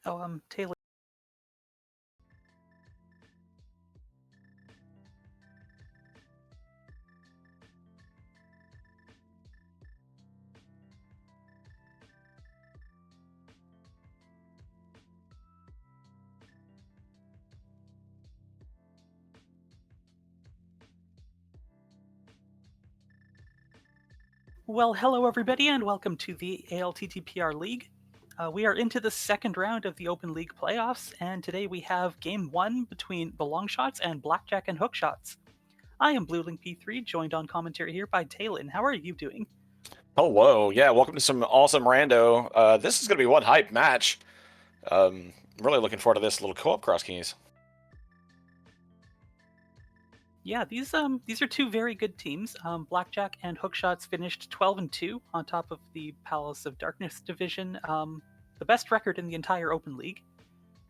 Taylor. Well, hello everybody, and welcome to the ALTTPR League. We are into the second round of the Open League playoffs, and today we have Game 1 between the Longshots and Blackjack and Hookshots. I am BlueLink P3, joined on commentary here by Talon. How are you doing? Hello, yeah, welcome to some awesome rando. This is going to be one hype match. Really looking forward to this little co-op cross keys. Yeah, these are two very good teams. Blackjack and Hookshots finished 12-2 on top of the Palace of Darkness division, the best record in the entire Open League.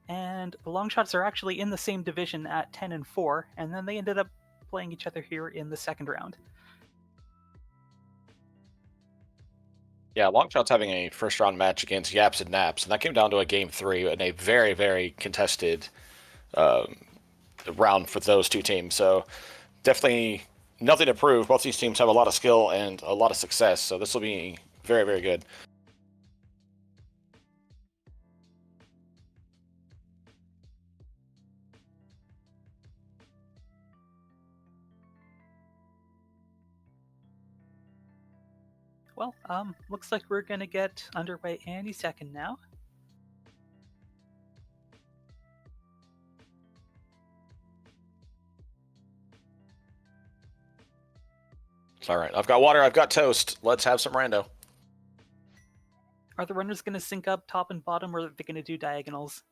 And the Longshots are actually in the same division at 10-4, and then they ended up playing each other here in the second round. Yeah, Longshot's having a first round match against Yaps and Naps, and that came down to a game 3 in a very, very contested round for those two teams. So definitely nothing to prove. Both these teams have a lot of skill and a lot of success, so this will be very, very good. Well, looks like we're gonna get underway any second now. All right, I've got water, I've got toast. Let's have some rando. Are the runners gonna sync up top and bottom, or are they gonna do diagonals?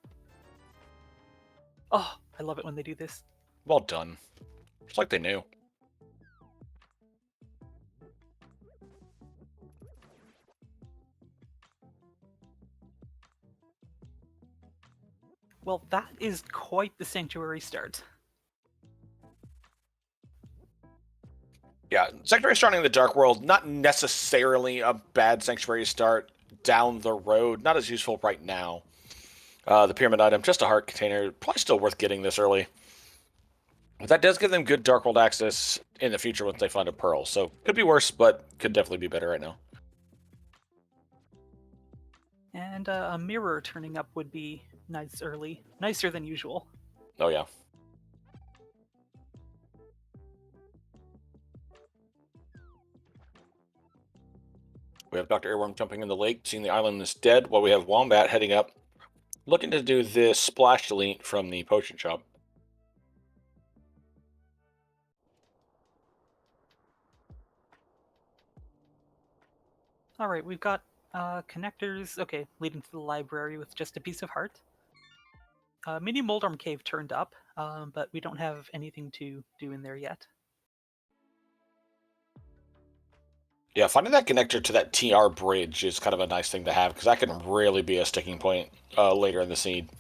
Oh, I love it when they do this. Well done. Just like they knew. Well, that is quite the Sanctuary start. Yeah, Sanctuary starting in the Dark World, not necessarily a bad Sanctuary start down the road. Not as useful right now. The Pyramid item, just a heart container, probably still worth getting this early. But that does give them good Dark World access in the future once they find a Pearl. So could be worse, but could definitely be better right now. And a mirror turning up would be nice early. Nicer than usual. Oh yeah. We have Doctorearworm jumping in the lake, seeing the island is dead, while we have Wombat heading up, looking to do this splash delete from the potion shop. Alright, we've got connectors, okay, leading to the library with just a piece of heart. Mini Moldorm Cave turned up, but we don't have anything to do in there yet. Yeah, finding that connector to that TR bridge is kind of a nice thing to have, because that can really be a sticking point later in the seed.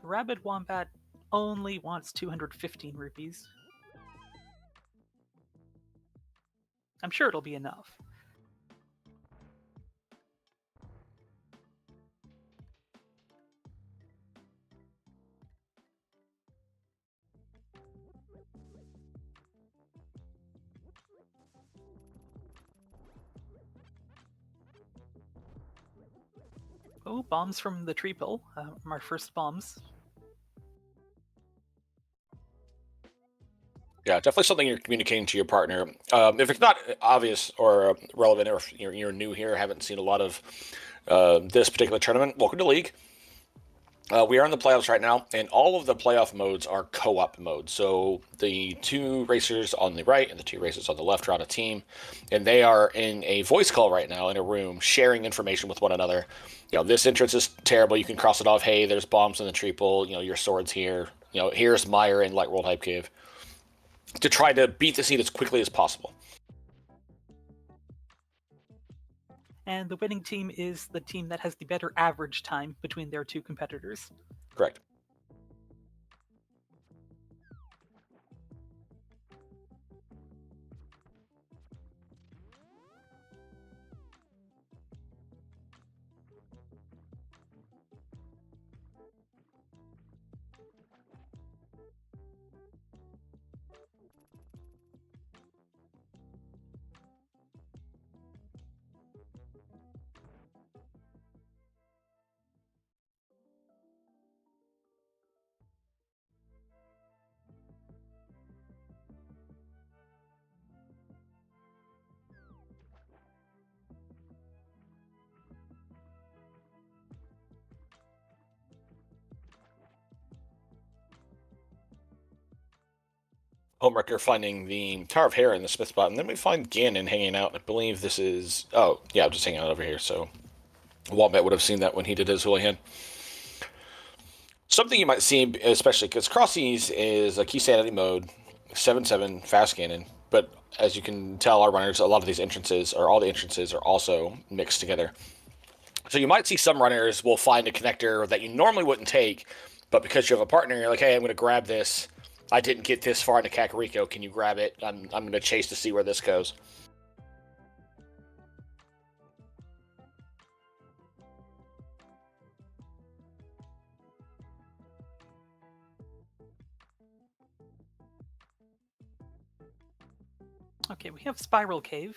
Rabid Wombat only wants 215 rupees. I'm sure it'll be enough. Oh, bombs from the tree pill, our first bombs. Yeah, definitely something you're communicating to your partner. If it's not obvious or relevant, or if you're new here, haven't seen a lot of this particular tournament, welcome to League. We are in the playoffs right now, and all of the playoff modes are co-op modes. So the two racers on the right and the two racers on the left are on a team, and they are in a voice call right now in a room, sharing information with one another. You know, this entrance is terrible. You can cross it off. Hey, there's bombs in the triple. You know, your sword's here. You know, here's Meyer in Light World Hype Cave, to try to beat the seed as quickly as possible. and the winning team is the team that has the better average time between their two competitors. Correct. Homewrecker finding the Tower of Hera in the Smith spot, and then we find Ganon hanging out. I believe this is... Oh, yeah, just hanging out over here, so... Wombat would have seen that when he did his holy hand. Something you might see, especially because Crossies is a key sanity mode, 7/7 fast Ganon, but as you can tell, our runners, a lot of these entrances, or all the entrances, are also mixed together. So you might see some runners will find a connector that you normally wouldn't take, but because you have a partner, you're like, hey, I'm going to grab this. I didn't get this far into Kakariko. Can you grab it? I'm going to chase to see where this goes. Okay, we have Spiral Cave,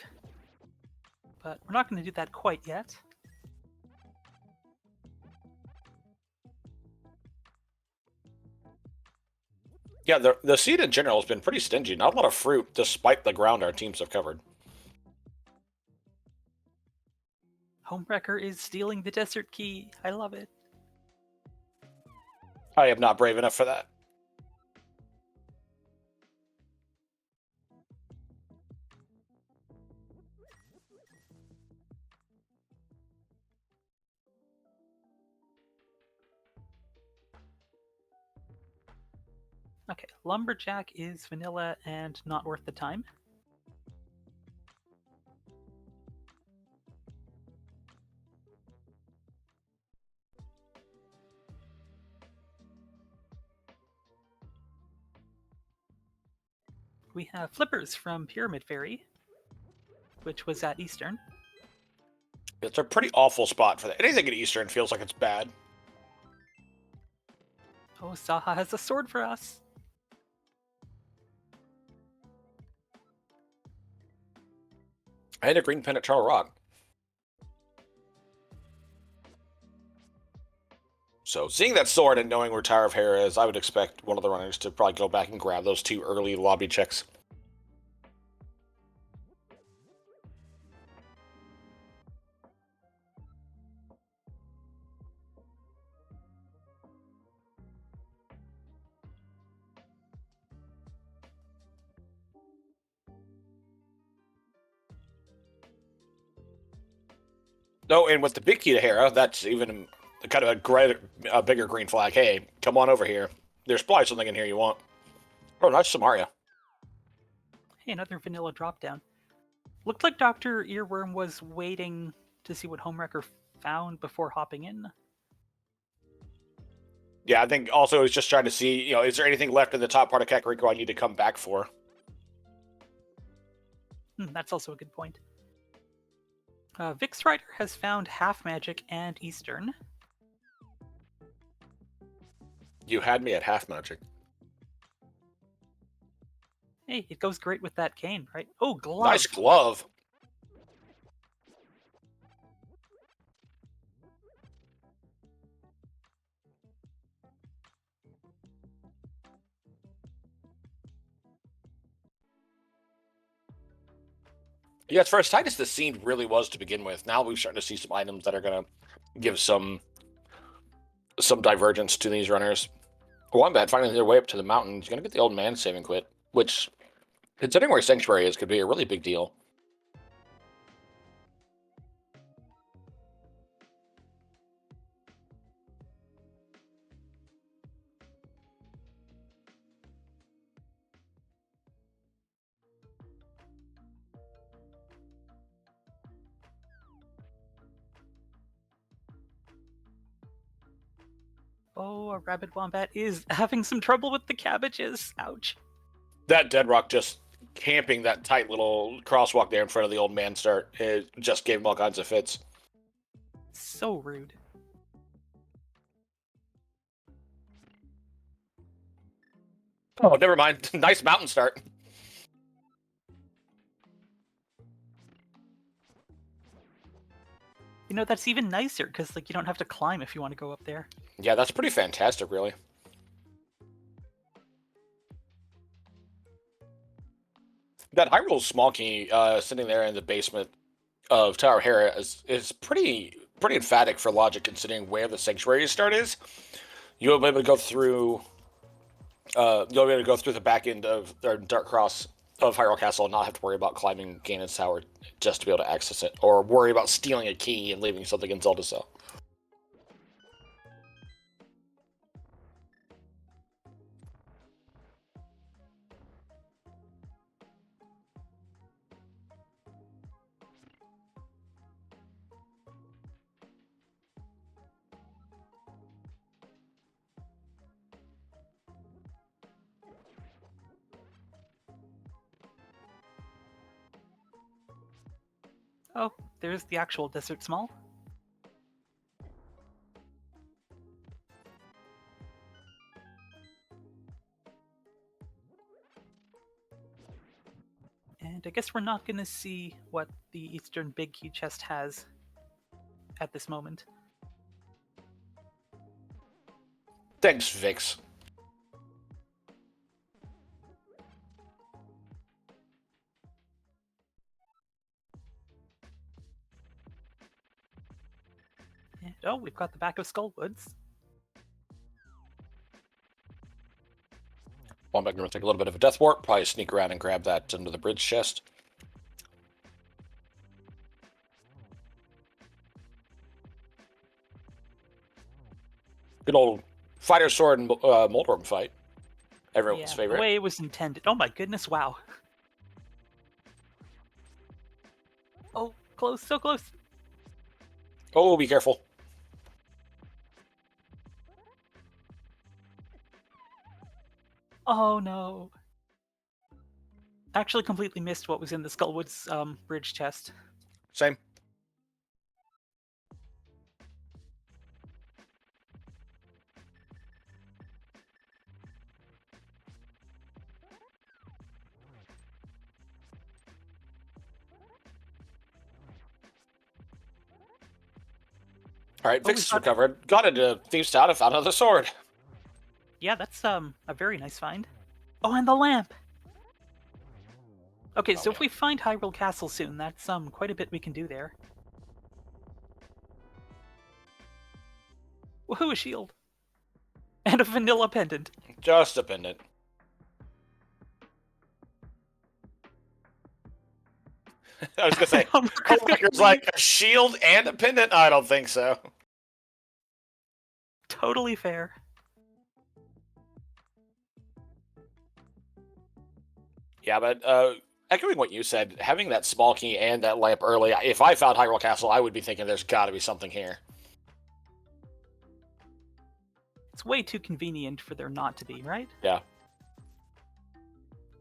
but we're not going to do that quite yet. Yeah, the seed in general has been pretty stingy. Not a lot of fruit, despite the ground our teams have covered. Homewrecker is stealing the desert key. I love it. I am not brave enough for that. Okay, Lumberjack is vanilla and not worth the time. We have Flippers from Pyramid Fairy, which was at Eastern. It's a pretty awful spot for that. Anything at Eastern feels like it's bad. Oh, Saha has a sword for us. I had a green pen at Charles Rock. So seeing that sword and knowing where Tower of Hera is, I would expect one of the runners to probably go back and grab those two early lobby checks. No, and with the big key to Hera, that's even kind of a bigger green flag. Hey, come on over here. There's probably something in here you want. Oh, nice Samaria. Hey, another vanilla drop down. Looked like Dr. Earworm was waiting to see what Homewrecker found before hopping in. Yeah, I think also he's just trying to see, is there anything left in the top part of Kakariko I need to come back for? That's also a good point. VixRyder has found Half Magic and Eastern. You had me at half magic. Hey, it goes great with that cane, right? Oh, glove! Nice glove. Yeah, as far as tight as the scene really was to begin with, now we're starting to see some items that are going to give some divergence to these runners. Wombat finding their way up to the mountain is going to get the old man saving quit, which, considering where Sanctuary is, could be a really big deal. Oh, a rabid wombat is having some trouble with the cabbages. Ouch. That dead rock just camping that tight little crosswalk there in front of the old man start, it just gave him all kinds of fits. So rude. Oh, never mind. Nice mountain start. You know, that's even nicer, because, like, you don't have to climb if you want to go up there. Yeah, that's pretty fantastic, really. That Hyrule small key sitting there in the basement of Tower Hera is pretty emphatic for logic, considering where the Sanctuary start is. You'll be able to go through. You'll be able to go through the back end of Dark Cross of Hyrule Castle and not have to worry about climbing Ganon's Tower just to be able to access it, or worry about stealing a key and leaving something in Zelda's cell. Oh, there's the actual Desert Small. And I guess we're not going to see what the Eastern Big Key chest has at this moment. Thanks, Vix. And, oh, we've got the back of Skullwoods. Well, I'm going to take a little bit of a death warp, probably sneak around and grab that under the bridge chest. Good old fighter sword and Moldworm fight. Everyone's favorite. The way it was intended. Oh my goodness, wow. Oh, close, so close. Oh, be careful. Oh no. Actually completely missed what was in the Skullwoods bridge chest. Same. All right, Vix is recovered. Got into Thief's Town and found another sword. Yeah, that's a very nice find. Oh, and the lamp! Okay, so if we find Hyrule Castle soon, that's quite a bit we can do there. Woohoo, a shield! And a vanilla pendant. Just a pendant. I was gonna say, Homewrecker's like a shield and a pendant? I don't think so. Totally fair. Yeah, but echoing what you said, having that small key and that lamp early, if I found Hyrule Castle, I would be thinking there's got to be something here. It's way too convenient for there not to be, right? Yeah.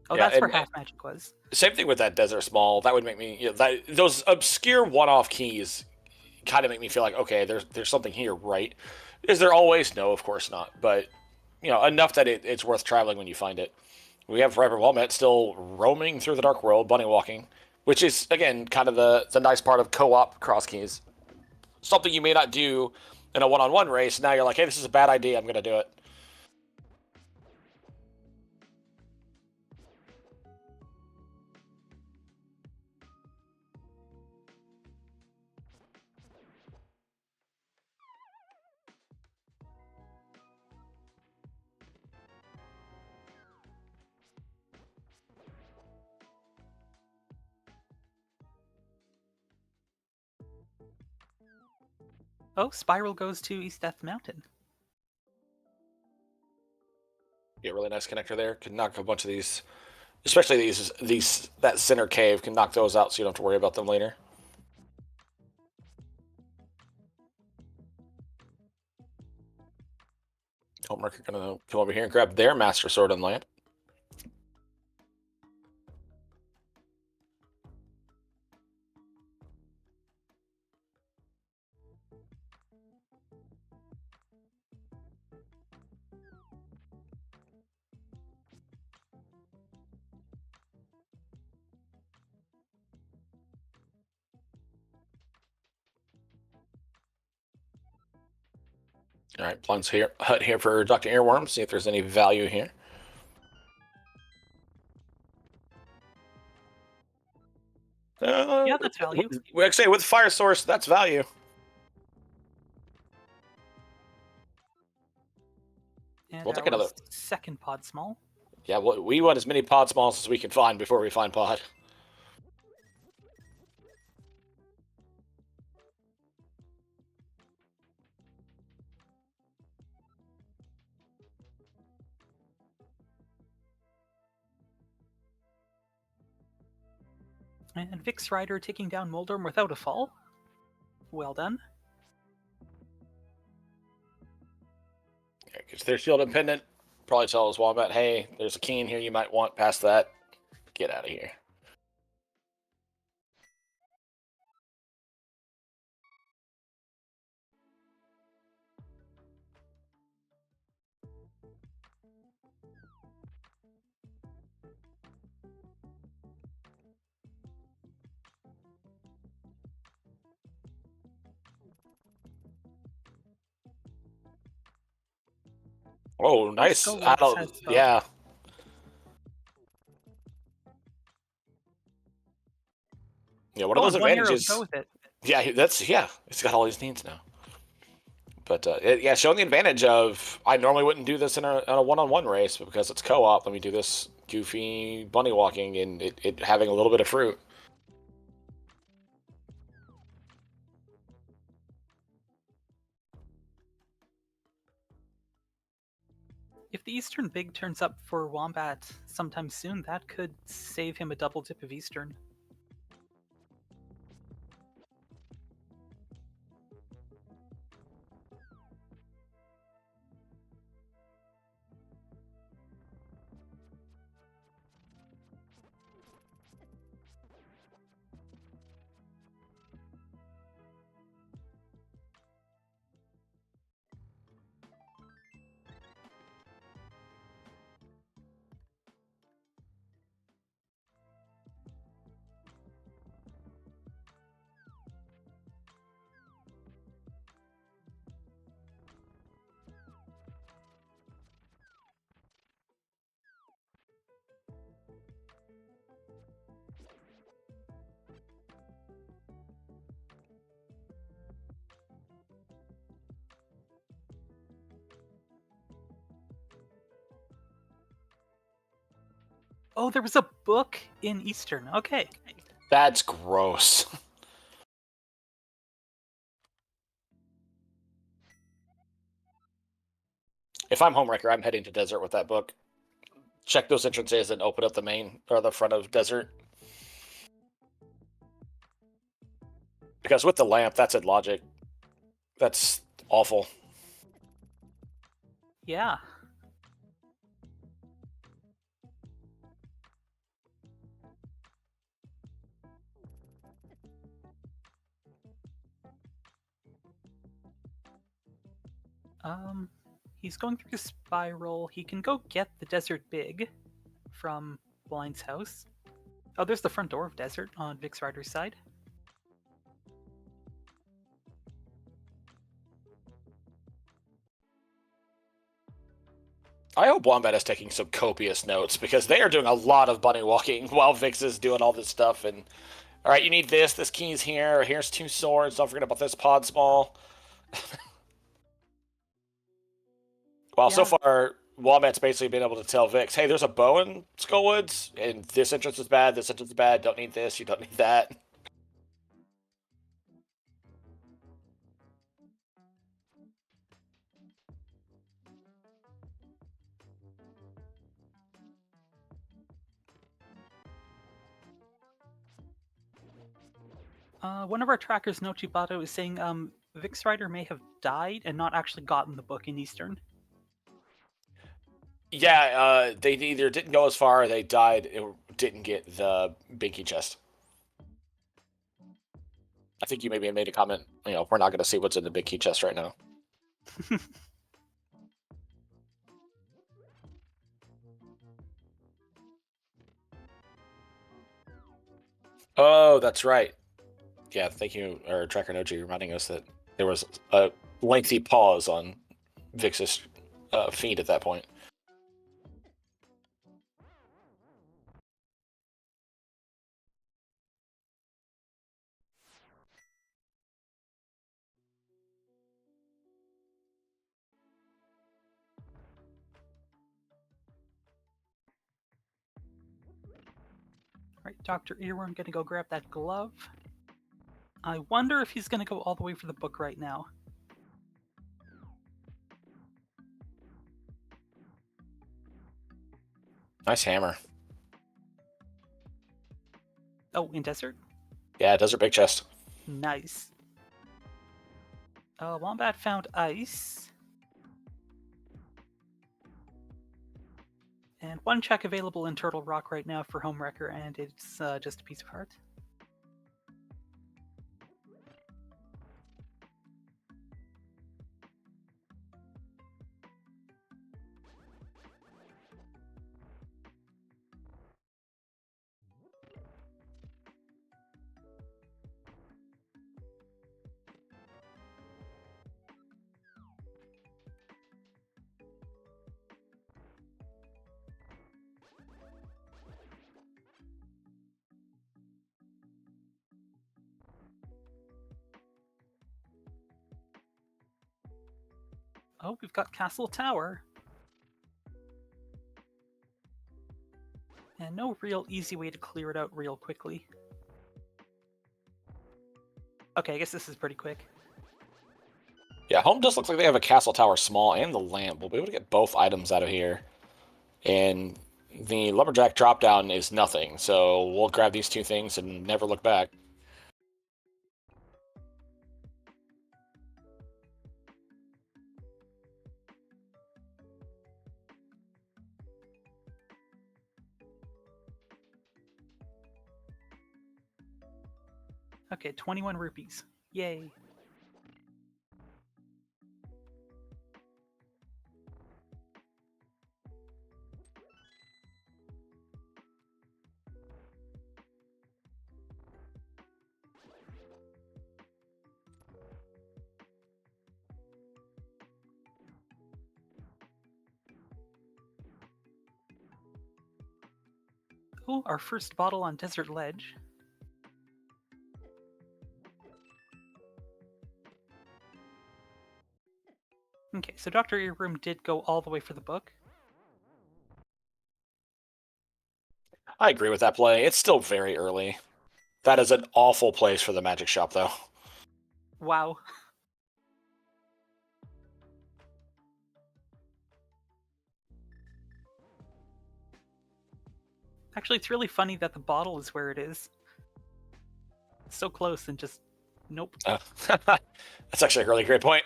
Oh, yeah, that's where Half Magic was. Same thing with that Desert Small. That would make me, those obscure one-off keys kind of make me feel like, okay, there's something here, right? Is there always? No, of course not. But, enough that it's worth traveling when you find it. We have Rabid Wombat still roaming through the Dark World, bunny walking, which is, again, kind of the nice part of co-op cross keys. Something you may not do in a one-on-one race. Now you're like, hey, this is a bad idea. I'm going to do it. Oh, Spiral goes to East Death Mountain. Yeah, really nice connector there. Can knock a bunch of these, especially that center cave, can knock those out so you don't have to worry about them later. Homework are gonna come over here and grab their Master Sword and Lamp. All right, plunge here, hut here for Doctorearworm. See if there's any value here. Yeah, that's value. We actually say with Fire Source, that's value. And We'll take another second pod small. Yeah, we want as many pod smalls as we can find before we find pod. And VixRyder taking down Moldorm without a fall. Well done. Because they're shield independent. Probably tell us Wombat, hey, there's a key in here you might want past that. Get out of here. Oh, nice. Yeah. Yeah, one of those advantages. Go with it. Yeah, it's got all these needs now. But yeah, showing the advantage of I normally wouldn't do this in a one-on-one race, but because it's co-op, let me do this goofy bunny walking and it having a little bit of fruit. If the Eastern Big turns up for Wombat sometime soon, that could save him a double dip of Eastern. Oh, there was a book in Eastern. Okay. That's gross. If I'm Homewrecker, I'm heading to Desert with that book. Check those entrances and open up the main or the front of Desert. Because with the lamp, that's in logic. That's awful. Yeah. He's going through the spiral. He can go get the Desert Big from Blind's house. Oh, there's the front door of Desert on VixRyder's side. I hope Wombat is taking some copious notes because they are doing a lot of bunny walking while Vix is doing all this stuff. And all right, you need this key's here. Here's 2 swords. Don't forget about this pod small. Well, so far, Wombat's basically been able to tell Vix, hey, there's a bow in Skullwoods, and this entrance is bad, this entrance is bad, don't need this, you don't need that. One of our trackers, Nochibato, is saying VixRyder may have died and not actually gotten the book in Eastern. Yeah, they either didn't go as far or they died or didn't get the big key chest. I think you maybe made a comment, we're not going to see what's in the big key chest right now. Oh, that's right. Yeah, thank you, or Tracker Noji, reminding us that there was a lengthy pause on Vix's feed at that point. All right, Doctorearworm gonna go grab that glove. I wonder if he's gonna go all the way for the book right now. Nice hammer. Oh, in desert? Yeah, desert big chest. Nice. Wombat found ice. And one check available in Turtle Rock right now for Homewrecker, and it's just a piece of heart. Oh, we've got Castle Tower. And no real easy way to clear it out real quickly. Okay, I guess this is pretty quick. Yeah, home does look like they have a castle tower small and the lamp. We'll be able to get both items out of here. And the lumberjack drop down is nothing, so we'll grab these two things and never look back. Okay, 21 rupees. Yay. Oh, our first bottle on Desert Ledge. Okay, so Doctorearworm did go all the way for the book. I agree with that play. It's still very early. That is an awful place for the magic shop, though. Wow. Actually, it's really funny that the bottle is where it is. It's so close and just... nope. That's actually a really great point.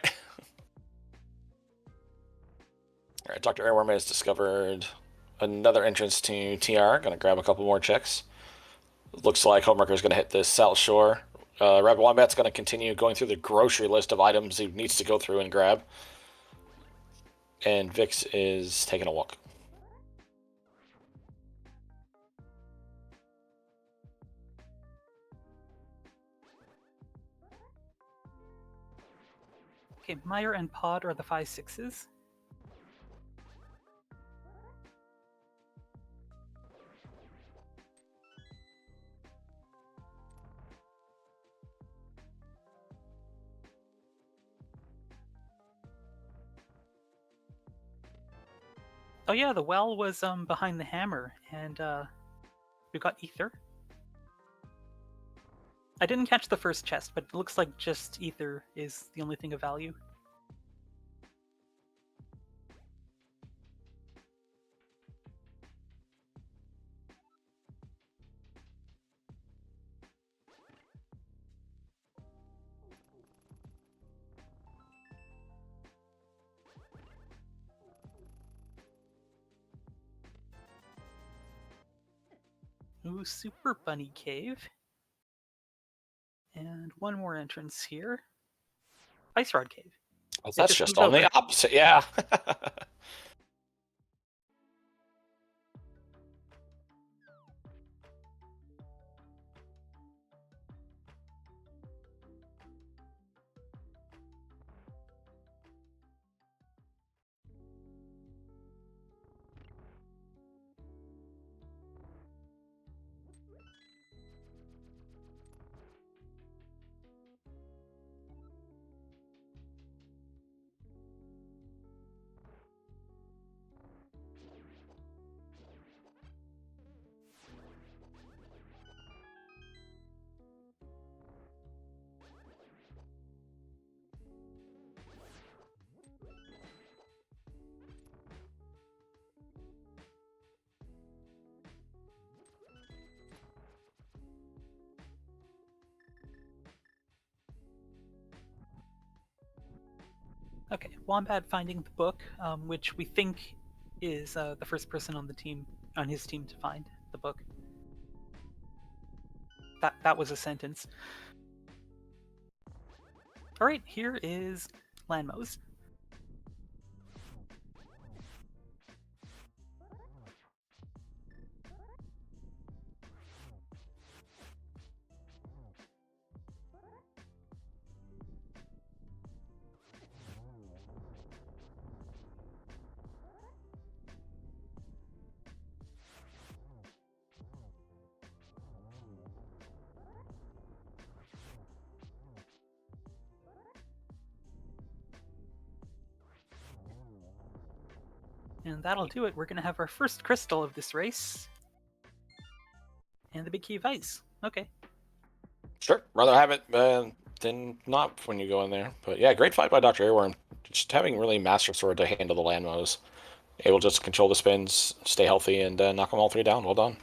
All right, Doctorearworm has discovered another entrance to TR. Gonna grab a couple more checks. Looks like Homewrecker is gonna hit this South Shore. Rabbit Wombat's gonna continue going through the grocery list of items he needs to go through and grab. And Vix is taking a walk. Okay, Meyer and Pod are the 5/6s. Oh yeah, the well was behind the hammer, and we got ether. I didn't catch the first chest, but it looks like just ether is the only thing of value. Ooh, Super Bunny Cave. And one more entrance here. Ice Rod Cave. Well, It that's just just moved on over. the opposite, yeah. Okay, Wombat finding the book, which we think is the first person on his team to find the book. That was a sentence. All right, here is Lanmos. And that'll do it. We're going to have our first crystal of this race. And the big key of ice. Okay. Sure, rather have it than not when you go in there. But yeah, great fight by Doctorearworm. Just having really Master Sword to handle the Landmos. Able to just control the spins, stay healthy, and knock them all three down. Well done.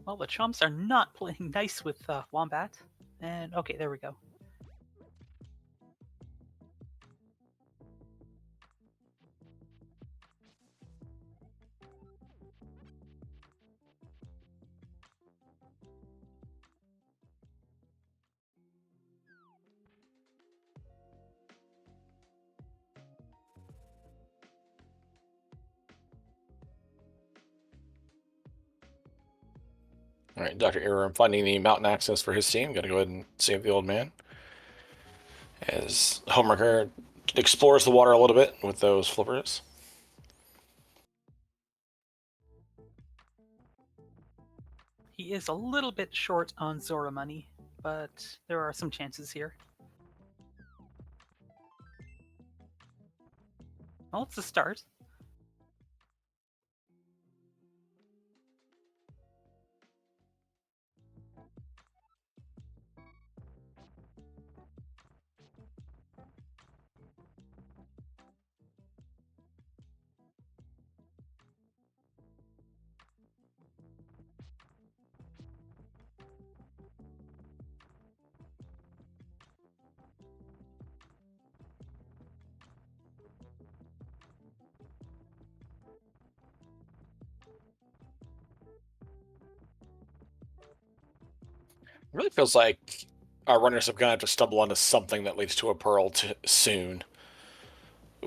Well, the Chomps are not playing nice with Wombat. And okay, there we go. All right, Doctorearworm finding the mountain access for his team. Got to go ahead and save the old man. As Homewrecker explores the water a little bit with those flippers. He is a little bit short on Zora money, but there are some chances here. Well, it's a start. It really feels like our runners are going to have to stumble onto something that leads to a pearl soon.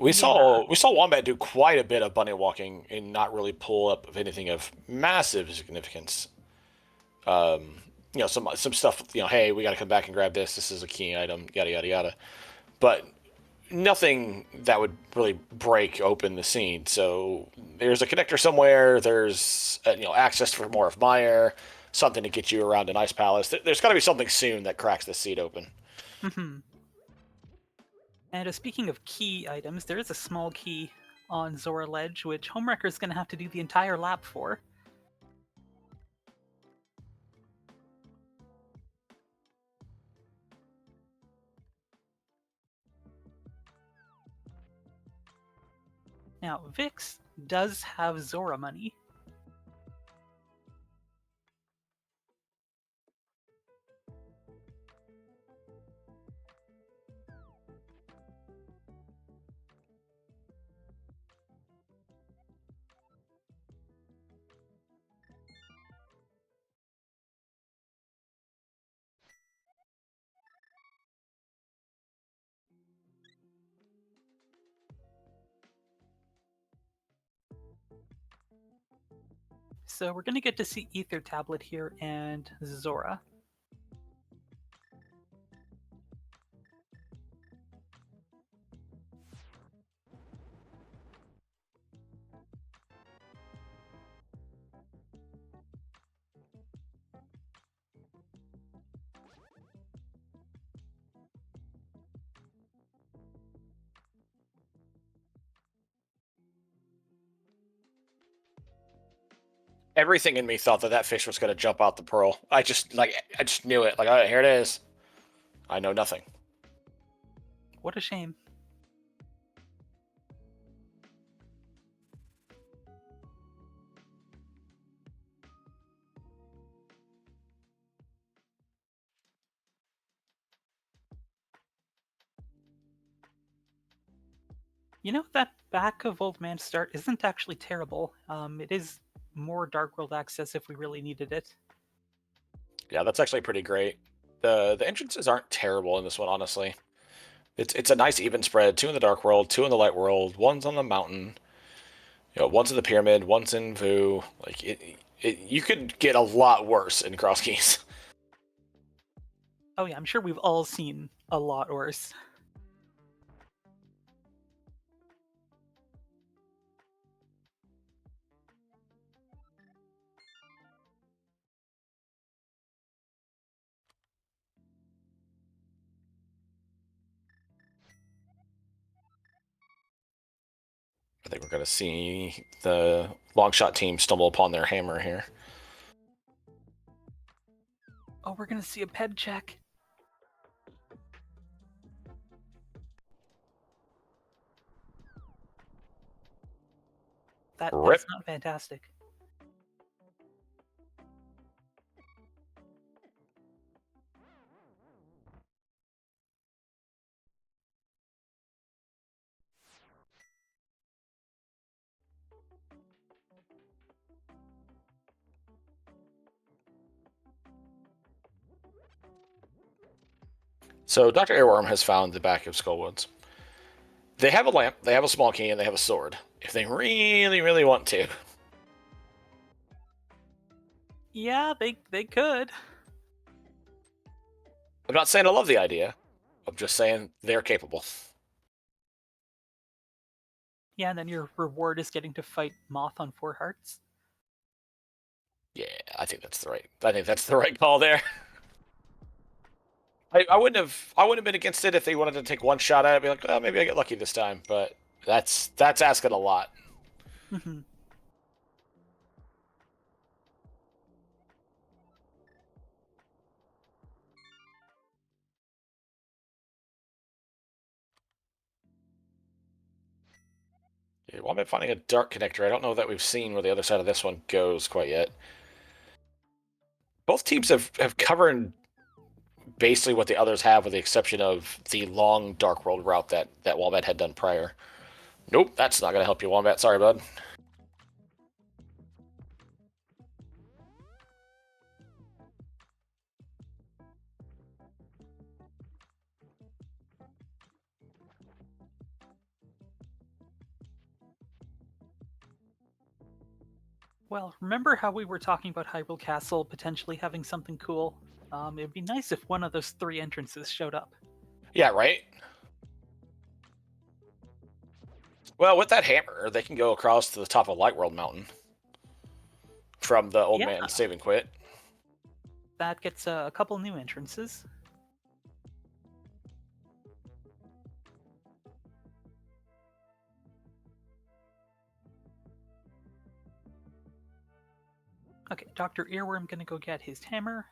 We saw Wombat do quite a bit of bunny walking and not really pull up of anything of massive significance. Some stuff. Hey, we got to come back and grab this. This is a key item. Yada yada yada. But nothing that would really break open the scene. So there's a connector somewhere. There's access for more of Meyer, something to get you around an ice palace. There's got to be something soon that cracks the seed open. Mm-hmm. And speaking of key items, there is a small key on Zora Ledge, which Homewrecker is going to have to do the entire lap for. Now, Vix does have Zora money. So we're going to get to see Ether Tablet here and Zora. Everything in me thought that fish was going to jump out the pearl. I just knew it. Like, oh, here it is. I know nothing. What a shame. That back of Old Man start isn't actually terrible. It is more Dark World access if we really needed it. Yeah, that's actually pretty great. The entrances aren't terrible in this one, honestly. It's a nice even spread. 2 in the Dark World, 2 in the Light World, 1's on the mountain. One's in the Pyramid, 1's in Vu. Like you could get a lot worse in Cross Keys. Oh yeah, I'm sure we've all seen a lot worse. I think we're going to see the Longshot team stumble upon their hammer here. Oh, we're going to see a ped check. That's not fantastic. So Doctorearworm has found the back of Skullwoods. They have a lamp, they have a small key, and they have a sword. If they really, really want to. Yeah, they could. I'm not saying I love the idea. I'm just saying they're capable. Yeah, and then your reward is getting to fight Moth on 4 hearts. Yeah, I think that's the right call there. I wouldn't have been against it if they wanted to take one shot at it. Be like, well, maybe I get lucky this time, but that's asking a lot. Mm-hmm. Yeah, well, I'm finding a dark connector. I don't know that we've seen where the other side of this one goes quite yet. Both teams have covered basically what the others have, with the exception of the long Dark World route that Wombat had done prior. Nope, that's not going to help you, Wombat. Sorry, bud. Well, remember how we were talking about Hyrule Castle potentially having something cool? It'd be nice if one of those 3 entrances showed up. Yeah, right? Well, with that hammer, they can go across to the top of Lightworld Mountain from the old Yeah. man save and quit. That gets a couple new entrances. Okay, Dr. Earworm gonna go get his hammer.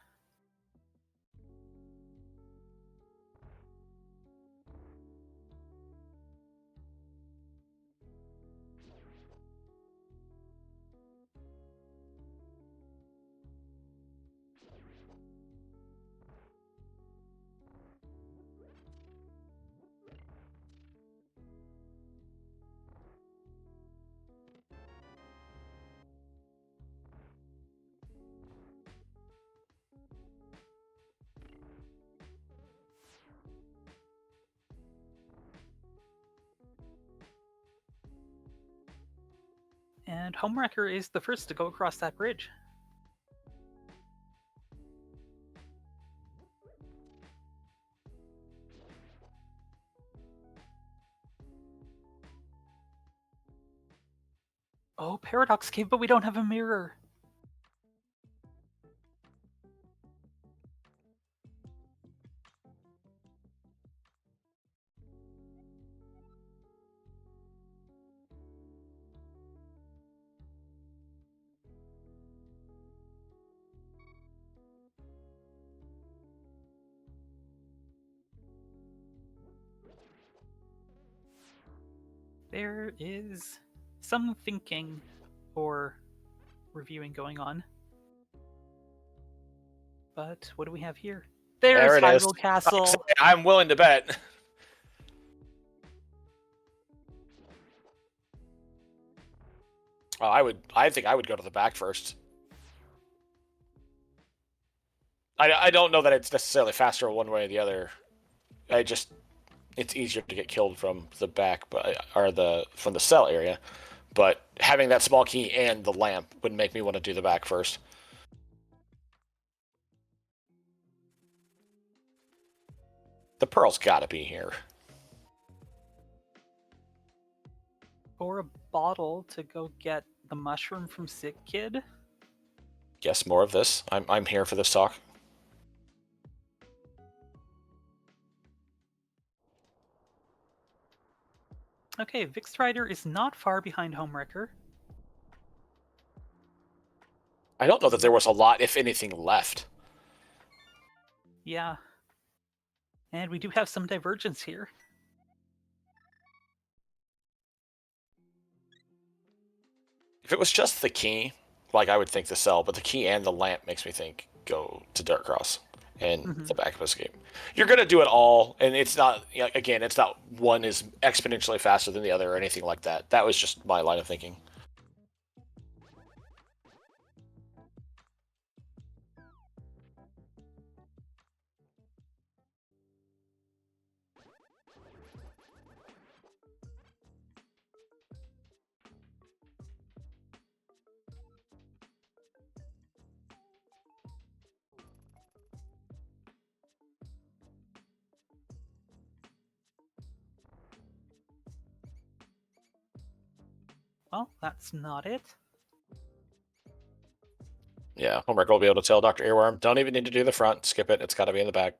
And Homewrecker is the first to go across that bridge. Oh, Paradox Cave, but we don't have a mirror. There is some thinking or reviewing going on. But what do we have here? There's There it is. Hyrule Castle. I'm willing to bet. I think I would go to the back first. I don't know that it's necessarily faster one way or the other. It's easier to get killed from the back, from the cell area. But having that small key and the lamp would make me want to do the back first. The pearl's got to be here. Or a bottle to go get the mushroom from Sick Kid. Yes, more of this. I'm here for this talk. Okay, VixRyder is not far behind Homewrecker. I don't know that there was a lot, if anything, left. Yeah. And we do have some divergence here. If it was just the key, I would think the cell, but the key and the lamp makes me think go to Dark Cross and the back of escape. You're gonna do it all, and it's not. Again, it's not one is exponentially faster than the other or anything like that. That was just my line of thinking. Well, that's not it. Yeah, Homewrecker will be able to tell Dr. Earworm, don't even need to do the front, skip it, it's got to be in the back.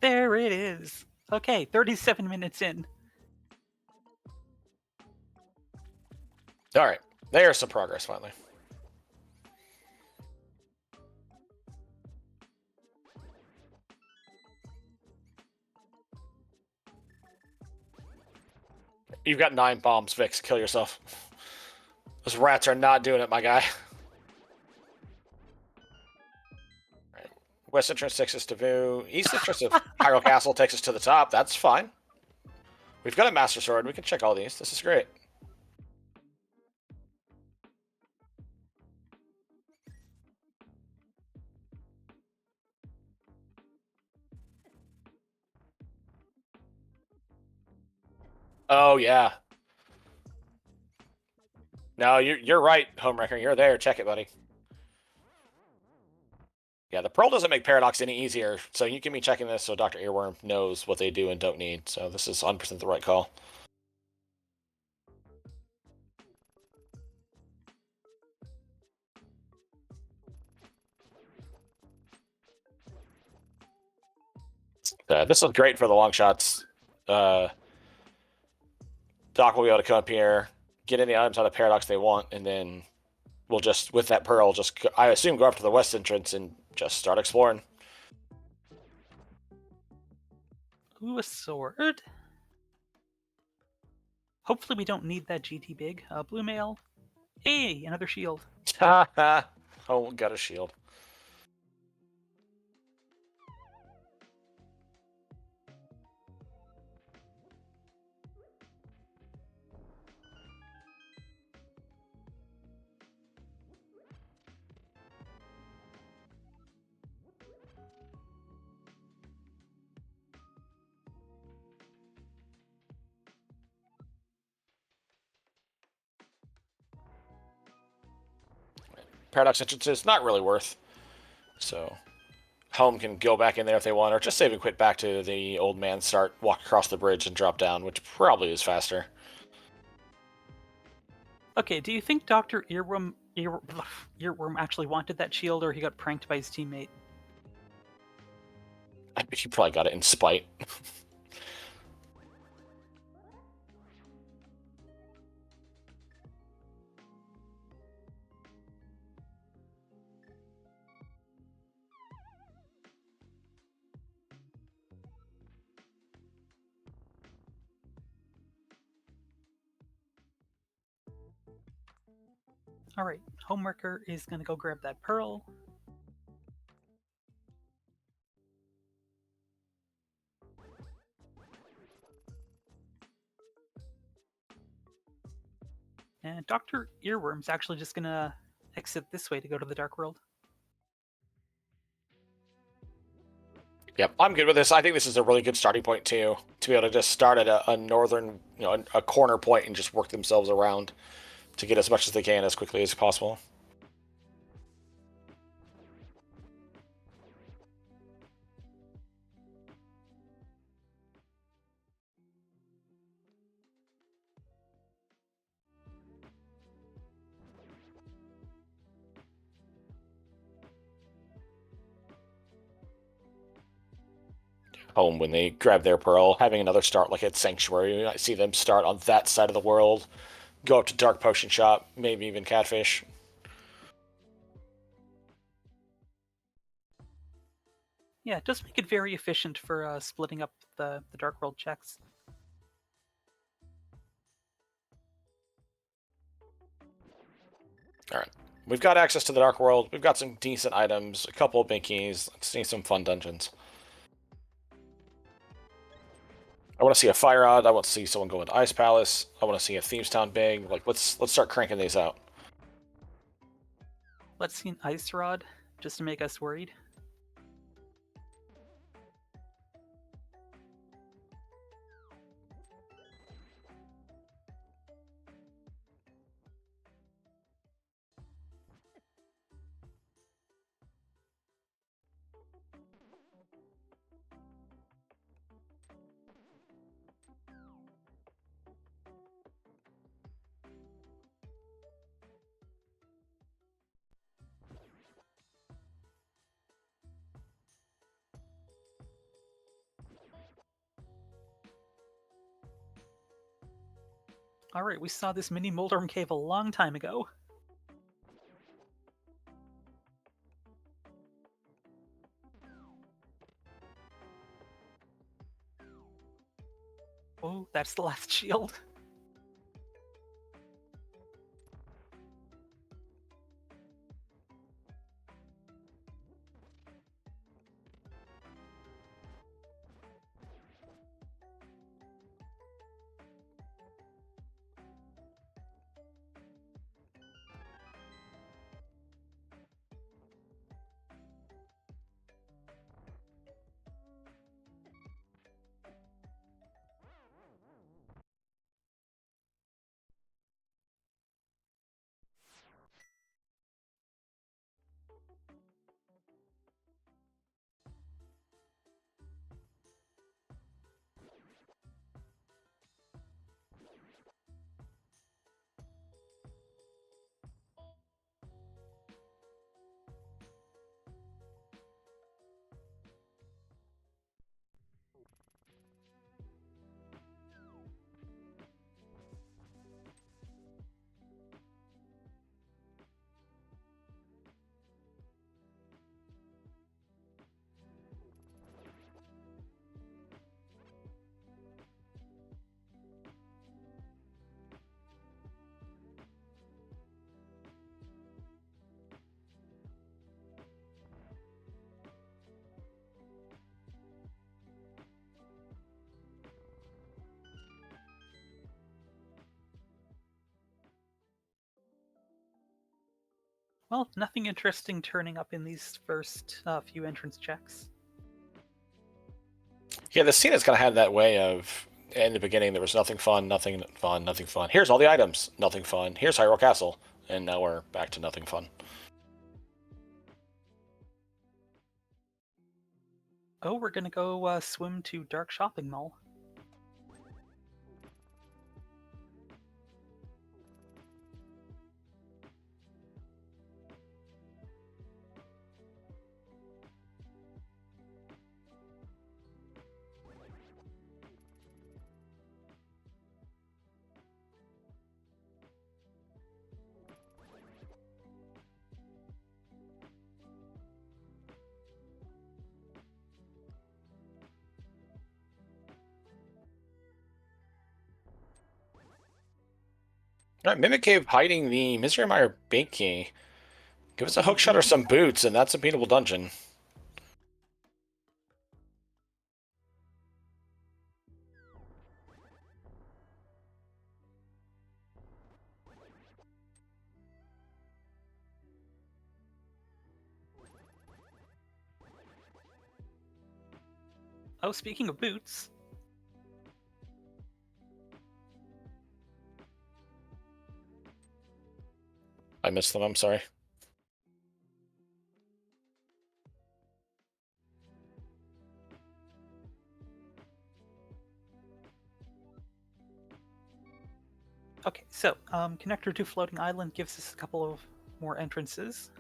There it is. Okay, 37 minutes in. All right, there's some progress finally. You've got 9 bombs, Vix. Kill yourself. Those rats are not doing it, my guy. Right. West entrance takes us to Vu. East entrance of Hyrule Castle takes us to the top. That's fine. We've got a Master Sword. We can check all these. This is great. Oh, yeah. No, you're right, Homewrecker. You're there. Check it, buddy. Yeah, the Pearl doesn't make Paradox any easier, so you can be checking this so Dr. Earworm knows what they do and don't need. So this is 100% the right call. This is great for the long shots. Doc will be able to come up here, get any items out of Paradox they want, and then we'll just, with that Pearl, just, I assume, go up to the west entrance and just start exploring. Ooh, a sword. Hopefully we don't need that GT big. Blue mail. Hey, another shield. Ha ha. Oh, got a shield. Paradox entrance is not really worth. So Home can go back in there if they want, or just save and quit back to the old man start, walk across the bridge and drop down, which probably is faster. Okay, do you think Dr. Earworm actually wanted that shield, or he got pranked by his teammate? I bet you probably got it in spite. Alright, Homeworker is gonna go grab that pearl. And Dr. Earworm's actually just gonna exit this way to go to the Dark World. Yep, I'm good with this. I think this is a really good starting point too, to be able to just start at a northern, a corner point and just work themselves around to get as much as they can as quickly as possible. Home, when they grab their pearl, having another start like at Sanctuary, I see them start on that side of the world, go up to Dark Potion Shop, maybe even Catfish. Yeah, it does make it very efficient for splitting up the Dark World checks. All right. We've got access to the Dark World. We've got some decent items, a couple of binkies. Let's see some fun dungeons. I want to see a Fire Rod. I want to see someone go into Ice Palace. I want to see a Themestown big. Like, let's start cranking these out. Let's see an Ice Rod, just to make us worried. Alright, we saw this mini Moldorm Cave a long time ago. Oh, that's the last shield. Well, nothing interesting turning up in these first few entrance checks. Yeah, the scene has kind of had that way of, in the beginning, there was nothing fun, nothing fun, nothing fun. Here's all the items, nothing fun. Here's Hyrule Castle, and now we're back to nothing fun. Oh, we're gonna go swim to Dark Shopping Mall. All right, Mimic Cave hiding the Misery Mire Bait Key. Give us a hookshot or some boots, and that's a beatable dungeon. Oh, speaking of boots. I missed them, I'm sorry. Okay, so Connector to Floating Island gives us a couple of more entrances.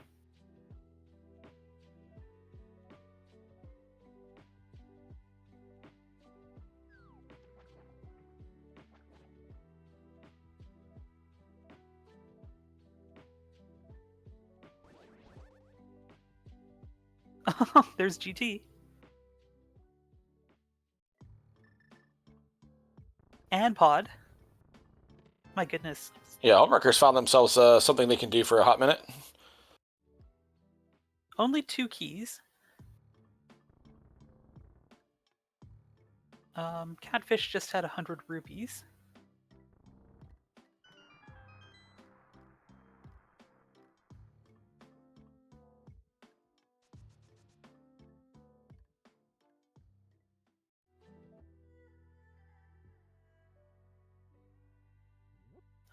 There's GT. And Pod. My goodness. Yeah, Homewreckers found themselves something they can do for a hot minute. Only 2 keys. Catfish just had 100 rupees.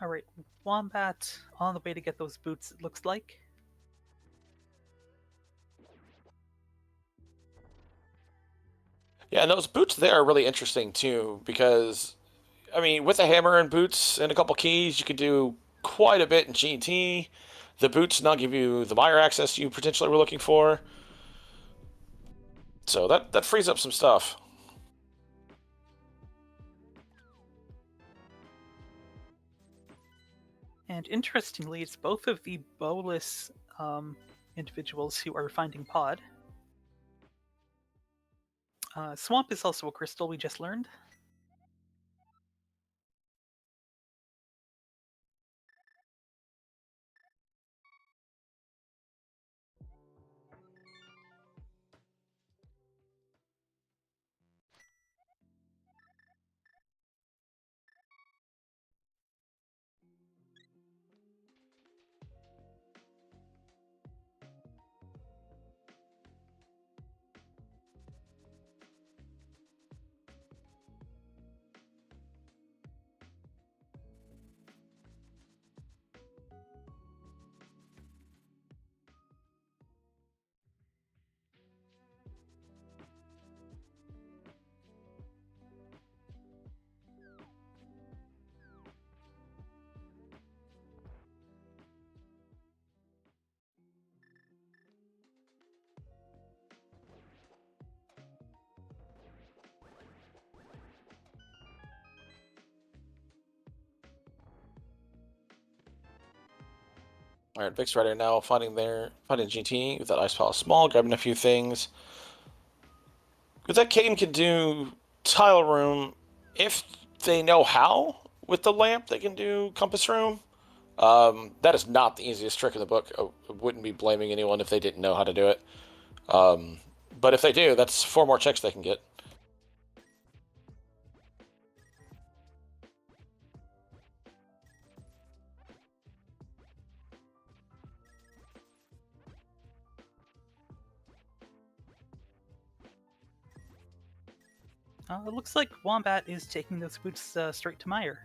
Alright, Wombat on the way to get those boots, it looks like. Yeah, and those boots there are really interesting too, because, I mean, with a hammer and boots and a couple keys, you can do quite a bit in GT. The boots now give you the mire access you potentially were looking for. So that frees up some stuff. And interestingly, it's both of the bowless individuals who are finding Pod. Swamp is also a crystal, we just learned. All right, VixRyder now finding GT with that Ice Palace Small, grabbing a few things. Because that Caden can do Tile Room if they know how. With the lamp, they can do Compass Room. That is not the easiest trick in the book. I wouldn't be blaming anyone if they didn't know how to do it. But if they do, that's 4 more checks they can get. It looks like Wombat is taking those boots straight to Meyer.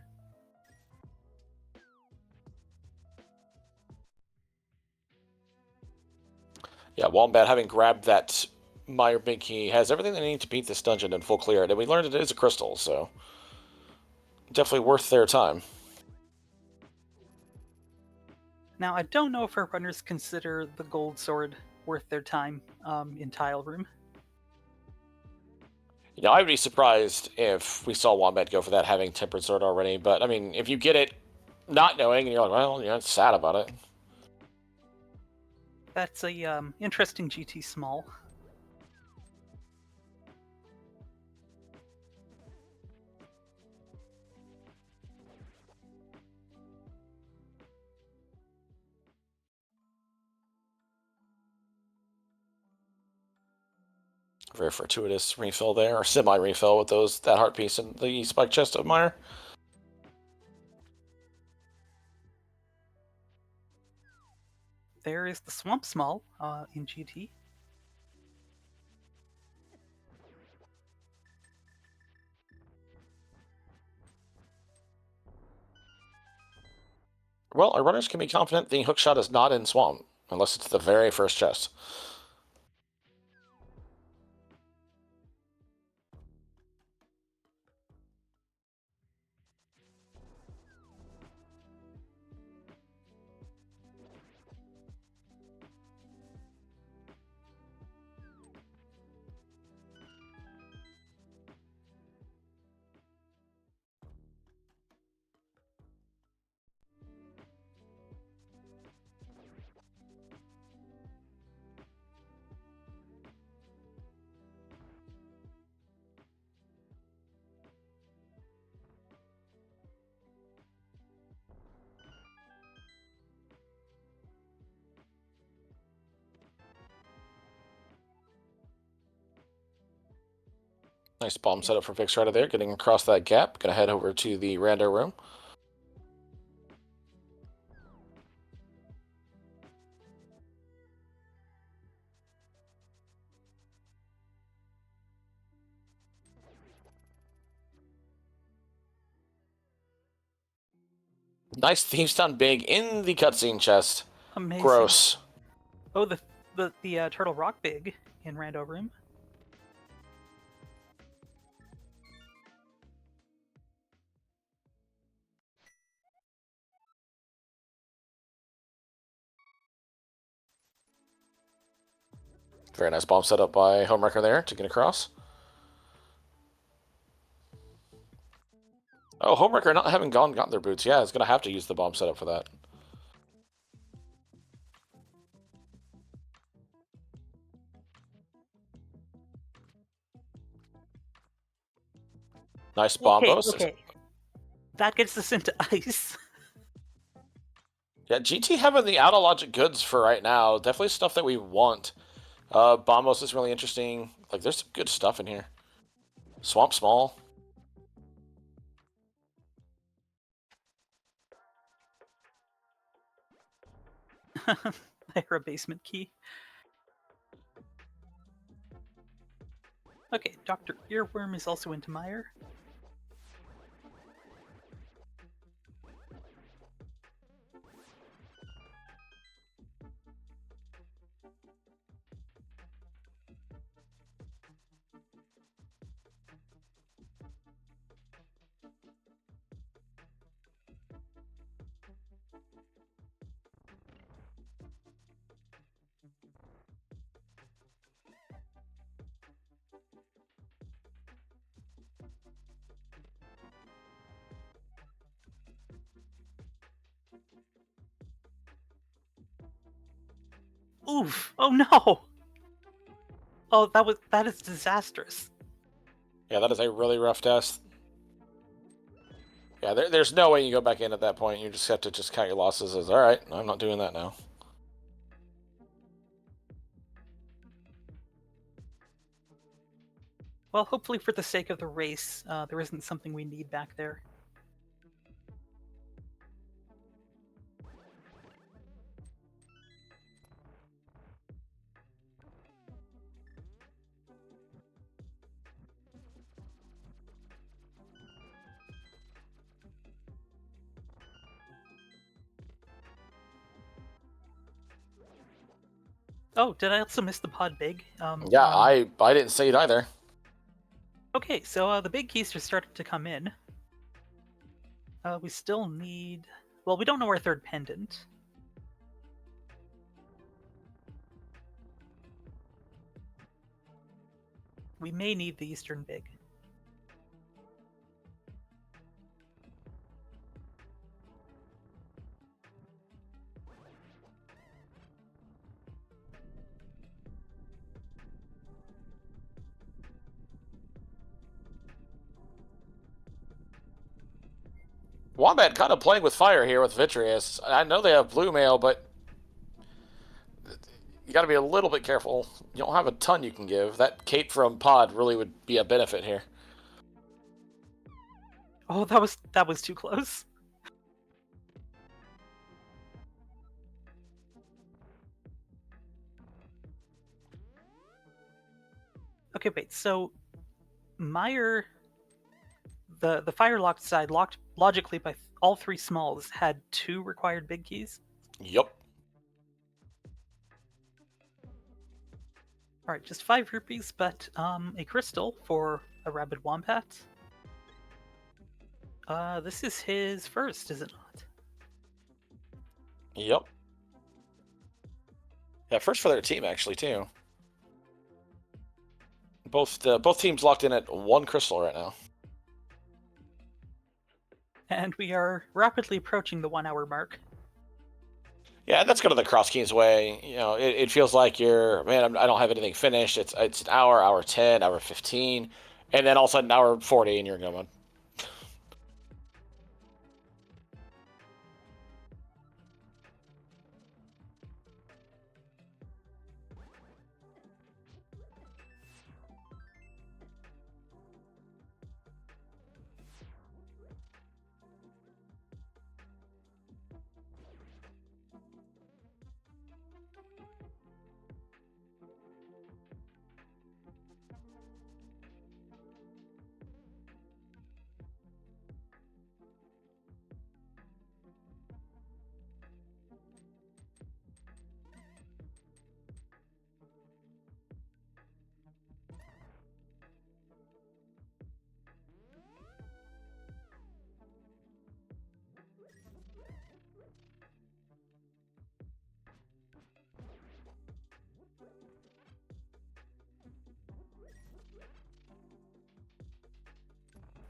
Yeah, Wombat, having grabbed that Meyer Big Key, has everything they need to beat this dungeon and full clear it. And we learned it is a crystal, so definitely worth their time. Now, I don't know if our runners consider the gold sword worth their time in Tile Room. You know, I would be surprised if we saw Wombat go for that having Tempered Sword already. But, I mean, if you get it not knowing, and you're like, well, you're sad about it. That's a interesting GT small. Very fortuitous refill there, or semi-refill with that heart piece and the spike chest of Meyer. There is the Swamp Small in GT. Well, our runners can be confident the hookshot is not in Swamp, unless it's the very first chest. Nice bomb setup for VixRyder there, getting across that gap. Gonna head over to the rando room. Nice Thieves Done Big in the cutscene chest. Amazing. Gross. Oh, the Turtle Rock Big in Rando Room. Very nice bomb setup by Homewrecker there to get across. Oh, Homewrecker not having gotten their boots. Yeah, it's going to have to use the bomb setup for that. Nice bombos. Okay. That gets us into ice. Yeah, GT having the out of logic goods for right now. Definitely stuff that we want. Bombos is really interesting. Like, there's some good stuff in here. Swamp Small. There, a basement key. Okay, Doctorearworm is also into Meyer. Oof! Oh no! Oh, that is disastrous. Yeah, that is a really rough test. Yeah, there's no way you go back in at that point. You just have to just count your losses as, all right, I'm not doing that now. Well, hopefully for the sake of the race, there isn't something we need back there. Oh, did I also miss the pod big? Yeah, I didn't say it either. Okay, so the big keys are starting to come in. We still need... Well, we don't know our third pendant. We may need the Eastern big. Wombat kind of playing with fire here with Vitreous. I know they have blue mail, but you got to be a little bit careful. You don't have a ton you can give. That cape from Pod really would be a benefit here. Oh, that was too close. Okay, wait. So Meyer, the fire locked side, locked logically by all three smalls, had 2 required big keys. Yup. All right, just 5 rupees, but a crystal for a rabid wombat. This is his first, is it not? Yep. Yeah, first for their team actually too. Both teams locked in at 1 crystal right now. And we are rapidly approaching the 1 hour mark. Yeah, that's kind of the Cross Kings way. You know, it feels like you're, man, I don't have anything finished. It's an hour, hour 10, hour 15, and then all of a sudden hour 40, and you're going.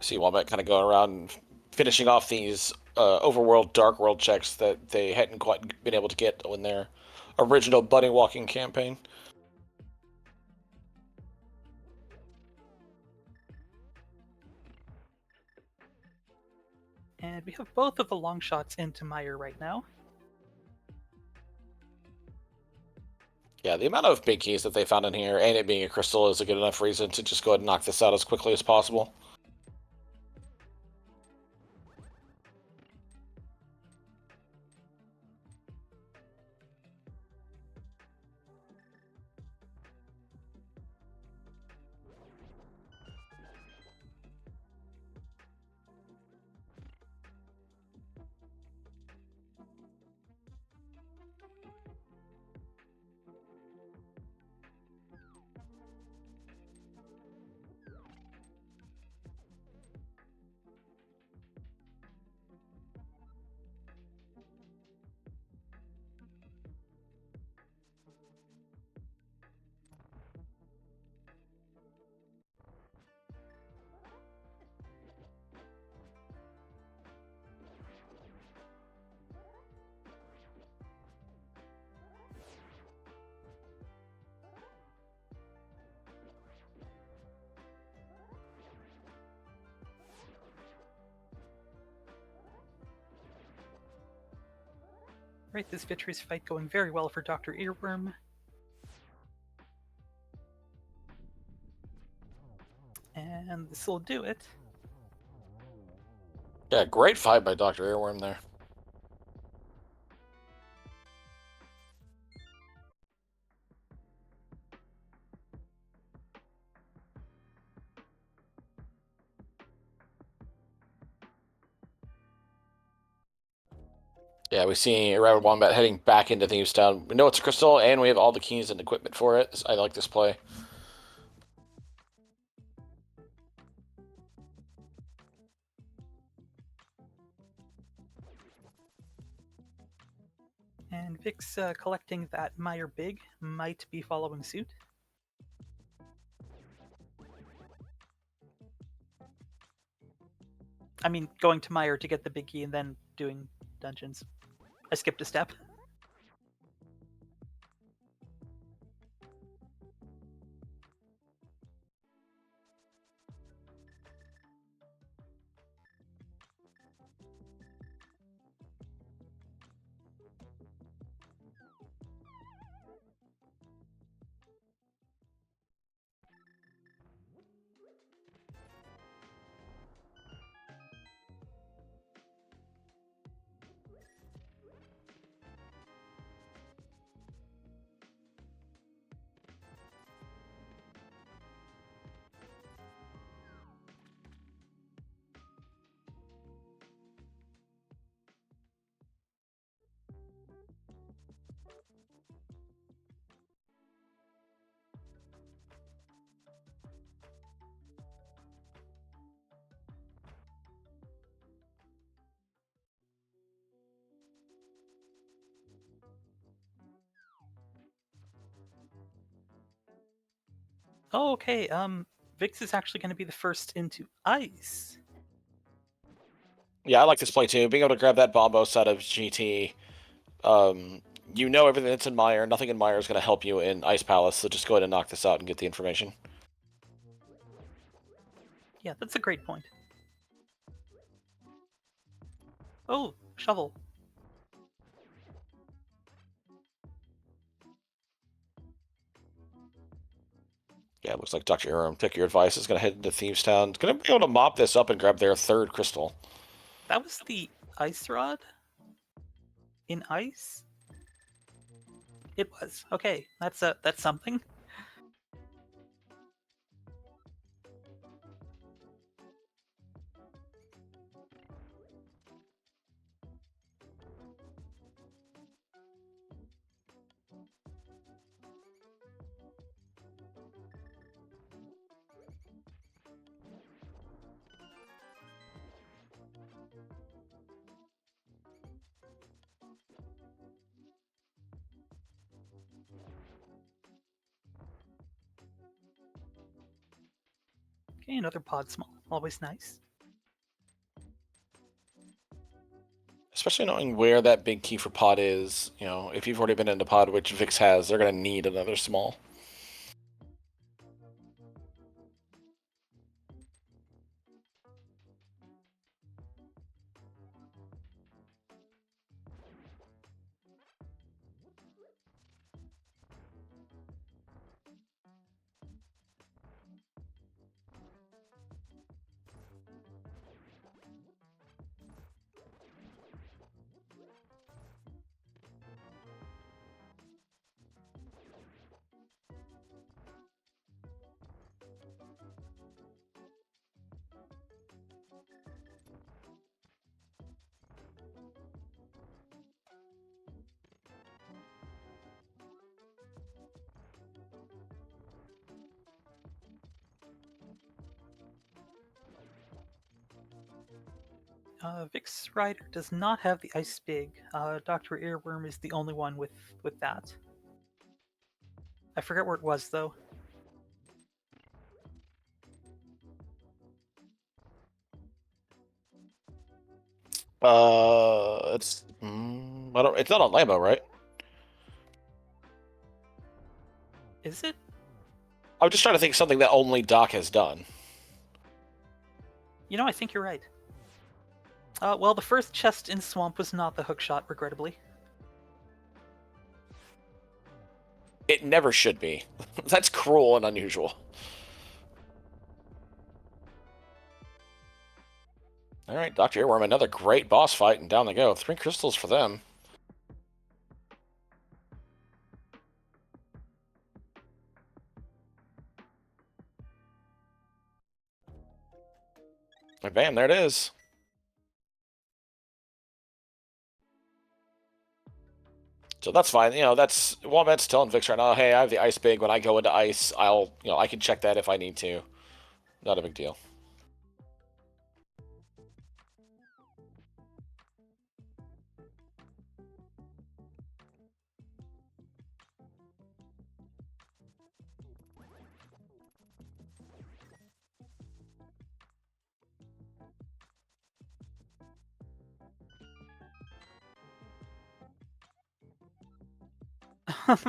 See Wombat kind of going around and finishing off these overworld, dark world checks that they hadn't quite been able to get in their original Bunny Walking campaign. And we have both of the long shots into Meyer right now. Yeah, the amount of big keys that they found in here, and it being a crystal, is a good enough reason to just go ahead and knock this out as quickly as possible. Right, this Vitreous fight going very well for Doctorearworm. And this will do it. Yeah, great fight by Doctorearworm there. Yeah, we see ARabidwombat heading back into Themestown. We know it's a crystal, and we have all the keys and equipment for it. I like this play. And Vix collecting that Meyer Big might be following suit. I mean, going to Meyer to get the big key and then doing dungeons. I skipped a step. Oh, okay. Vix is actually going to be the first into ice. Yeah, I like this play too. Being able to grab that Bombos out of GT. You know everything that's in Meyer. Nothing in Meyer is going to help you in Ice Palace, so just go ahead and knock this out and get the information. Yeah, that's a great point. Oh, shovel. Yeah, it looks like Doctorearworm, take your advice, is going to head into Themestown. It's going to be able to mop this up and grab their third crystal. That was the ice rod? In ice? It was. Okay, that's something. Okay, another pod small. Always nice. Especially knowing where that big key for pod is. You know, if you've already been into pod, which Vix has, they're going to need another small. VixRyder does not have the ice big. Doctorearworm is the only one with that. I forget where it was though. I don't. It's not on Lambo, right? Is it? I'm just trying to think of something that only Doc has done. You know, I think you're right. Well, the first chest in Swamp was not the hookshot, regrettably. It never should be. That's cruel and unusual. All right, Doctorearworm, another great boss fight, and down they go. 3 crystals for them. And bam, there it is. So that's fine. You know, that's Wombat's telling Vix right now, hey, I have the ice big. When I go into ice, I can check that if I need to. Not a big deal.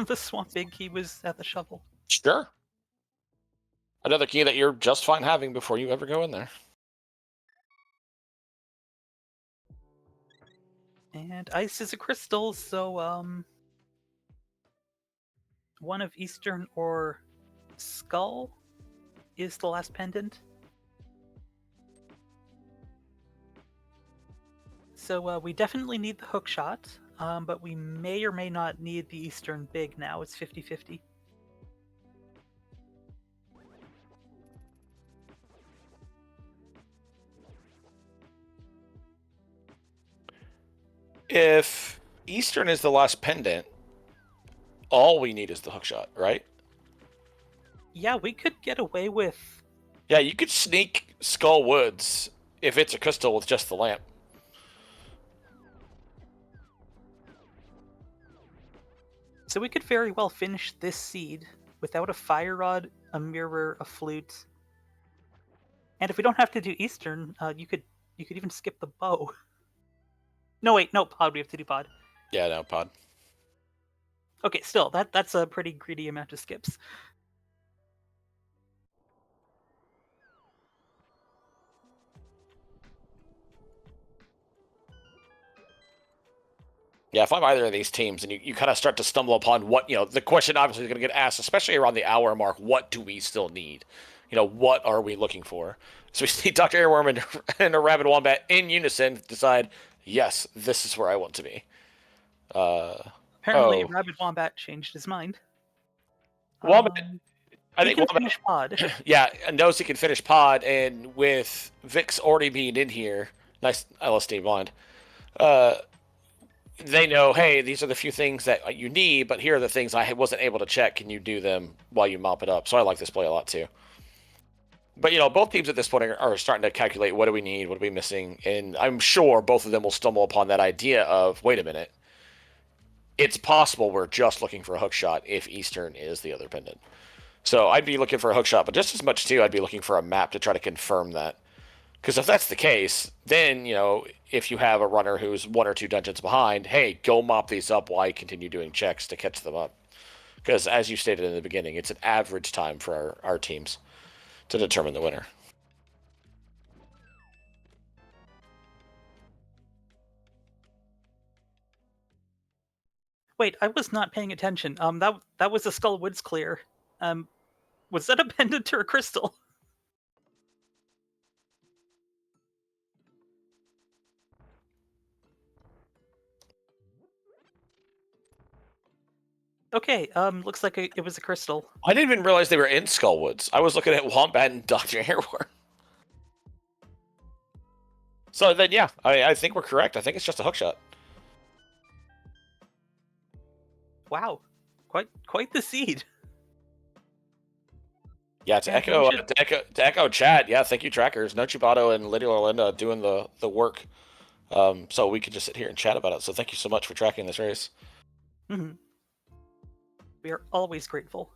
The swamp big key was at the shovel. Sure. Another key that you're just fine having before you ever go in there. And ice is a crystal, so one of Eastern or Skull is the last pendant. So we definitely need the hook shot, but we may or may not need the Eastern big now. It's 50-50. If Eastern is the last pendant, all we need is the hookshot, right? Yeah, we could get away with... Yeah, you could sneak Skull Woods if it's a crystal with just the lamp. So we could very well finish this seed without a fire rod, a mirror, a flute. And if we don't have to do Eastern, you could even skip the bow. No, wait, no, pod. We have to do pod. Yeah, no, pod. Okay, still, that's a pretty greedy amount of skips. Yeah, if I'm either of these teams, and you kind of start to stumble upon what, the question obviously is going to get asked, especially around the hour mark, what do we still need? What are we looking for? So we see Doctorearworm and a Rabid Wombat in unison decide, yes, this is where I want to be. Apparently, Rabid Wombat changed his mind. Wombat, I he think can Wombat, finish pod. yeah, knows he can finish pod, and with Vix already being in here, nice LSD blind, they know, hey, these are the few things that you need, but here are the things I wasn't able to check. Can you do them while you mop it up? So I like this play a lot too. But, both teams at this point are starting to calculate what do we need, what are we missing, and I'm sure both of them will stumble upon that idea of, wait a minute, it's possible we're just looking for a hook shot if Eastern is the other pendant. So I'd be looking for a hook shot, but just as much too, I'd be looking for a map to try to confirm that. Because if that's the case, then, if you have a runner who's one or two dungeons behind, hey, go mop these up while I continue doing checks to catch them up. Because as you stated in the beginning, it's an average time for our teams to determine the winner. Wait, I was not paying attention. That was a Skull Woods clear. Was that a pendant or a crystal? Okay, looks like it was a crystal. I didn't even realize they were in Skullwoods. I was looking at Wombat and Doctorearworm. So then, yeah, I think we're correct. I think it's just a hookshot. Wow, quite the seed. Yeah, to echo chat. Yeah, thank you, trackers. No Chubado and Lydia Orlinda doing the work. So we could just sit here and chat about it. So thank you so much for tracking this race. Mm-hmm. We are always grateful.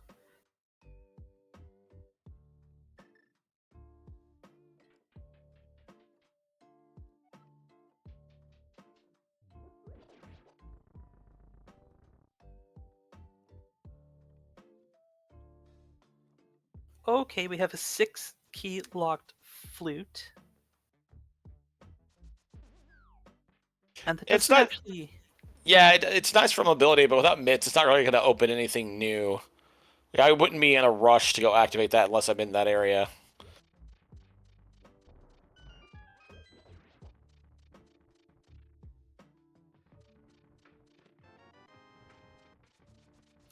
Okay, we have a 6-key locked flute. And that It's doesn't not actually... Yeah, it's nice for mobility, but without mitts, it's not really going to open anything new. I wouldn't be in a rush to go activate that unless I'm in that area.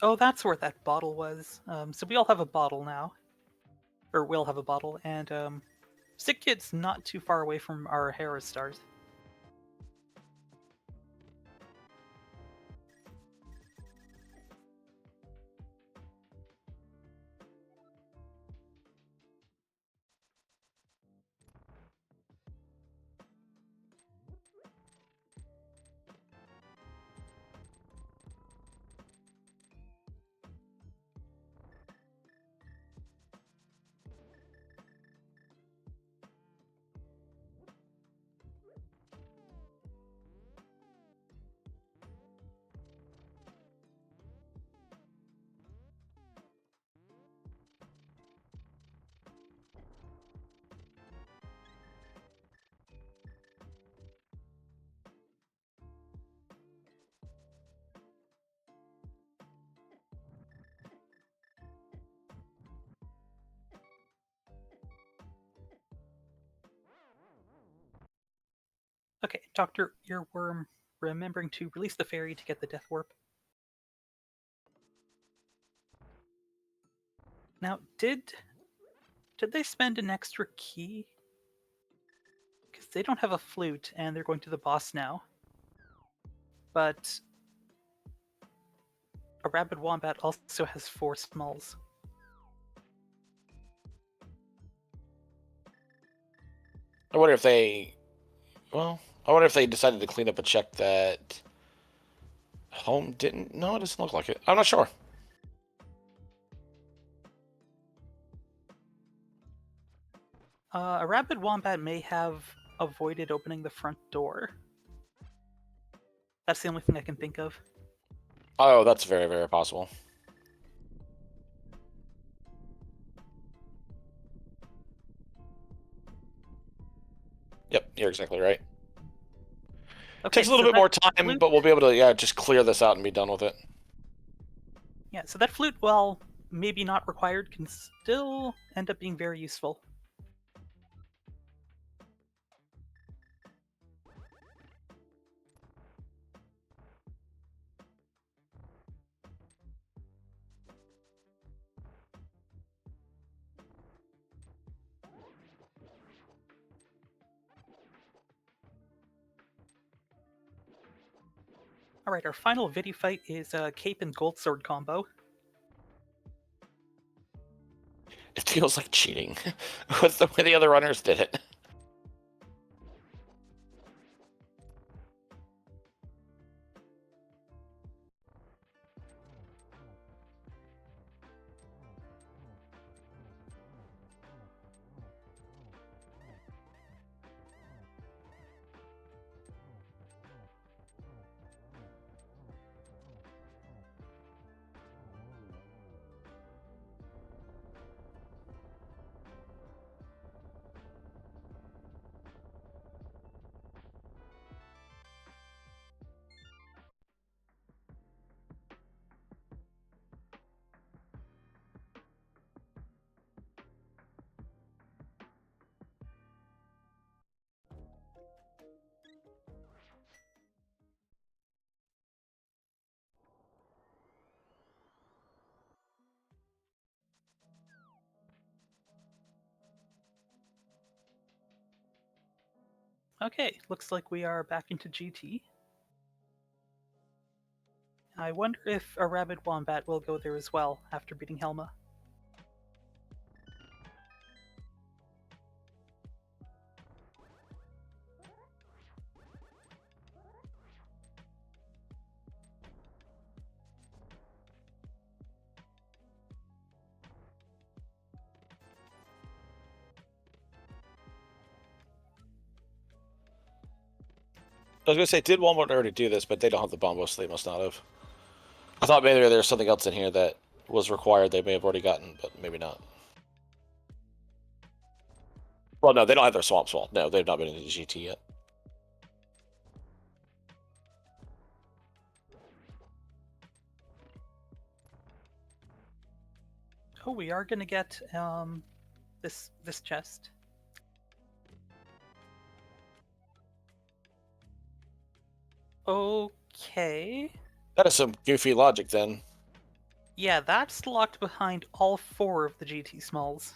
Oh, that's where that bottle was. So we all have a bottle now. Or will have a bottle, and Sick Kid's not too far away from our Hera stars. Okay, Dr. Earworm remembering to release the fairy to get the death warp. Now, did they spend an extra key? Because they don't have a flute, and they're going to the boss now. But a rabid wombat also has 4 smalls. I wonder if they... Well, I wonder if they decided to clean up a check that Home didn't. No, it doesn't look like it. I'm not sure. A rabid wombat may have avoided opening the front door. That's the only thing I can think of. Oh, that's very, very possible. Yep, you're exactly right. Okay, Takes a little bit more time, but we'll be able to just clear this out and be done with it. Yeah, so that flute, while maybe not required, can still end up being very useful. Alright, our final Vidi fight is a Cape and Gold Sword combo. It feels like cheating with the way the other runners did it. Okay, looks like we are back into GT. I wonder if a rabid wombat will go there as well after beating Helma. I was going to say, did Walmart already do this, but they don't have the bombo, so they must not have. I thought maybe there's something else in here that was required they may have already gotten, but maybe not. Well, no, they don't have their Swamp Swamp. No, they've not been into GT yet. Oh, we are gonna get this chest. Okay. That is some goofy logic then. Yeah, that's locked behind all 4 of the GT smalls.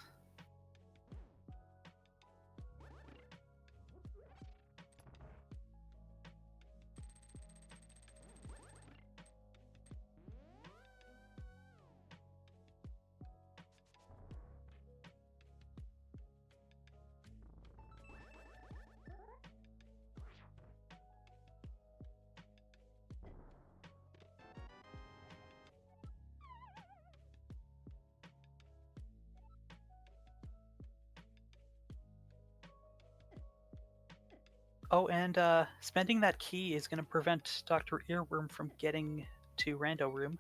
Oh, and spending that key is going to prevent Dr. Earworm from getting to Rando Room.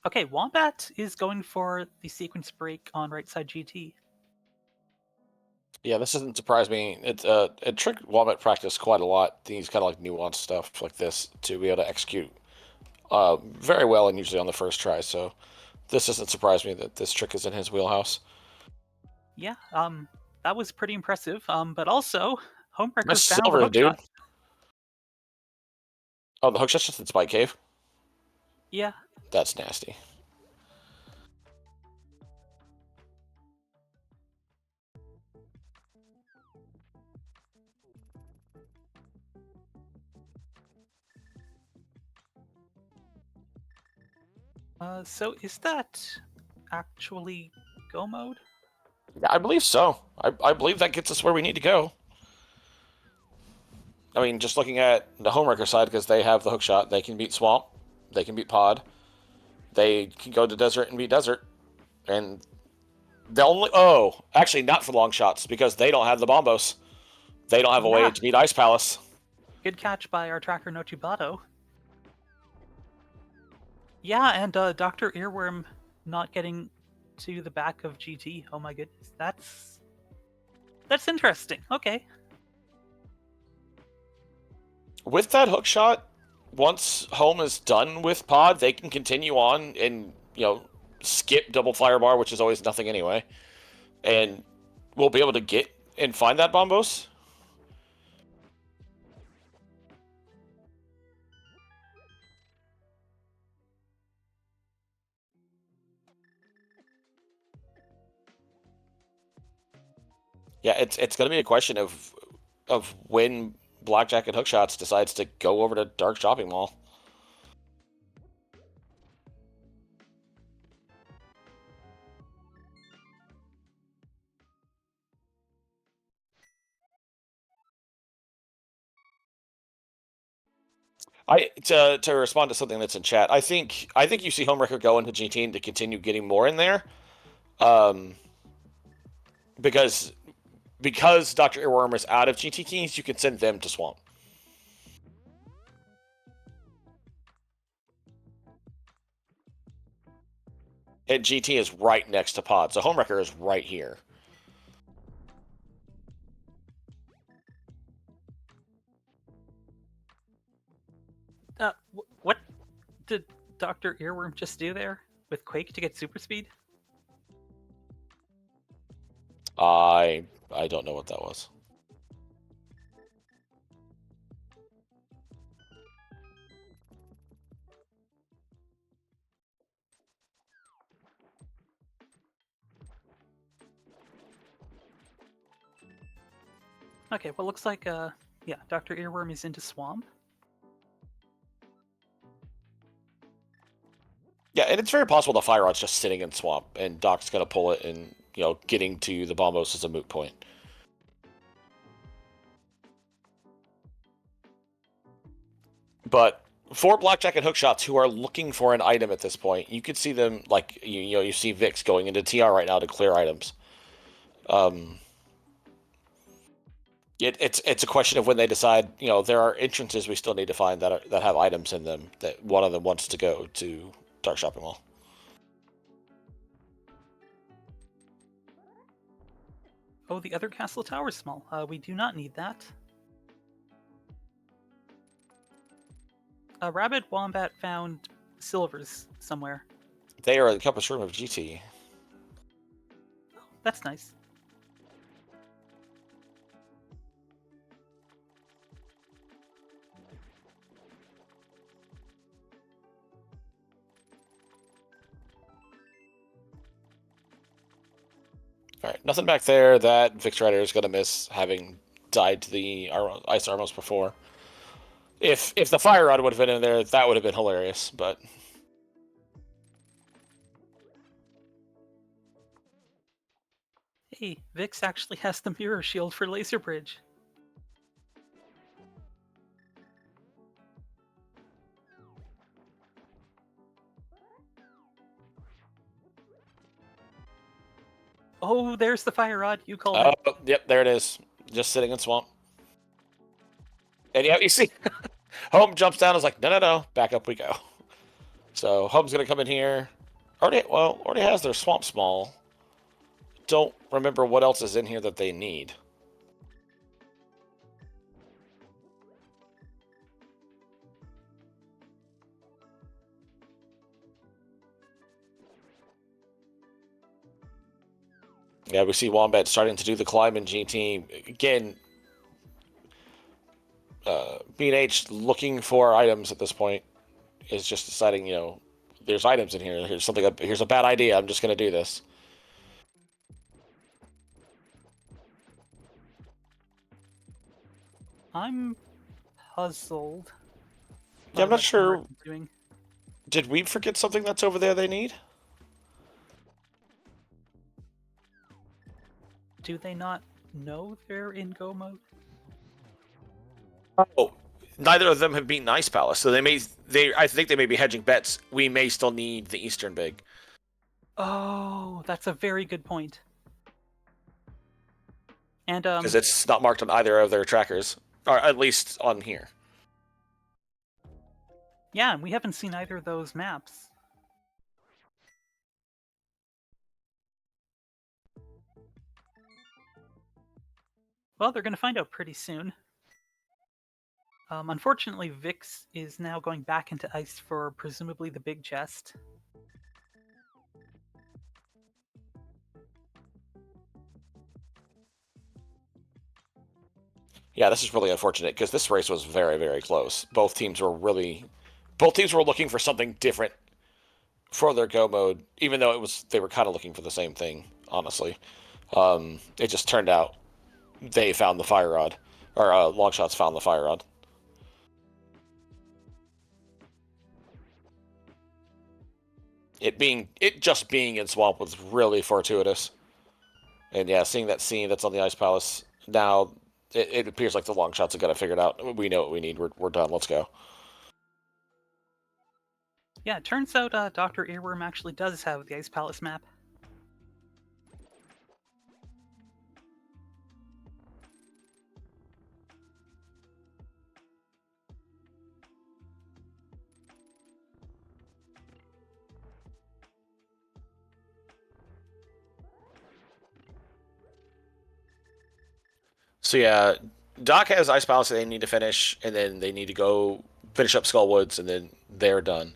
Okay, Wombat is going for the sequence break on right side GT. Yeah, this doesn't surprise me. It tricked Wombat practice quite a lot. These kind of like nuanced stuff like this to be able to execute very well and usually on the first try. So this doesn't surprise me that this trick is in his wheelhouse. Yeah, that was pretty impressive. But also, Homewrecker Nice found the silver, dude. hookshot. Oh, the hookshot's just in Spike Cave? Yeah. That's nasty. So is that actually go mode? Yeah, I believe so. I believe that gets us where we need to go. I mean, just looking at the Homewrecker side, because they have the hookshot, they can beat Swamp, they can beat Pod, they can go to Desert and beat Desert, and the only actually not for long shots because they don't have the Bombos. They don't have a way Yeah. to beat Ice Palace. Good catch by our tracker Nochibato. Yeah, and Dr. Earworm not getting to the back of GT. Oh my goodness, that's interesting. Okay. With that hookshot, once Home is done with Pod, they can continue on and skip double firebar, which is always nothing anyway, and we'll be able to get and find that Bombos. Yeah, it's going to be a question of when Blackjack and Hookshots decides to go over to Dark Shopping Mall. To respond to something that's in chat, I think you see Homewrecker go into GT to continue getting more in there, because Dr. Earworm is out of GT keys, you can send them to Swamp. And GT is right next to Pod, so Homewrecker is right here. What did Dr. Earworm just do there with Quake to get super speed? I don't know what that was. Okay, well, looks like yeah, Dr. Earworm is into Swamp. Yeah, and it's very possible the Fire Rod's just sitting in Swamp, and Doc's gonna pull it, and getting to the Bombos is a moot point. But for Blackjack and Hookshots who are looking for an item at this point, you could see them like you see Vix going into TR right now to clear items. It's a question of when they decide. There are entrances we still need to find that have items in them. That one of them wants to go to Dark Shopping Mall. Oh, the other castle tower is small. We do not need that. A rabid wombat found silvers somewhere. They are the compass room of GT. Oh, that's nice. All right, nothing back there. That VixRyder is going to miss, having died to the Ice Armos before. If the Fire Rod would have been in there, that would have been hilarious, but... Hey, Vix actually has the mirror shield for Laser Bridge. Oh, there's the Fire Rod. You called it. Oh, yep, there it is. Just sitting in Swamp. And yeah, you see, Home jumps down and is like, no, back up we go. So Home's going to come in here. Already has their Swamp Small. Don't remember what else is in here that they need. Yeah, we see Wombat starting to do the climb in GT. Again, B&H looking for items at this point is just deciding, there's items in here. Here's a bad idea. I'm just going to do this. I'm puzzled Yeah, by I'm not what Homewrecker sure. is doing. Did we forget something that's over there they need? Do they not know they're in go mode? Oh, neither of them have beaten Ice Palace, so I think they may be hedging bets. We may still need the Eastern Big. Oh, that's a very good point. And because it's not marked on either of their trackers, or at least on here. yeah, we haven't seen either of those maps. Well, they're going to find out pretty soon. Unfortunately, Vix is now going back into ice for presumably the big chest. Yeah, this is really unfortunate because this race was very, very close. Both teams were looking for something different for their go mode, even though they were kind of looking for the same thing. Honestly, it just turned out they found the fire rod, or Longshots found the fire rod. It just being in swamp was really fortuitous. And yeah, seeing that scene that's on the Ice Palace now, it appears like the Longshots have got it figured out. We know what we need. We're done. Let's go. Yeah, it turns out Doctorearworm actually does have the Ice Palace map. So yeah, Doc has Ice Palace that they need to finish, and then they need to go finish up Skull Woods, and then they're done.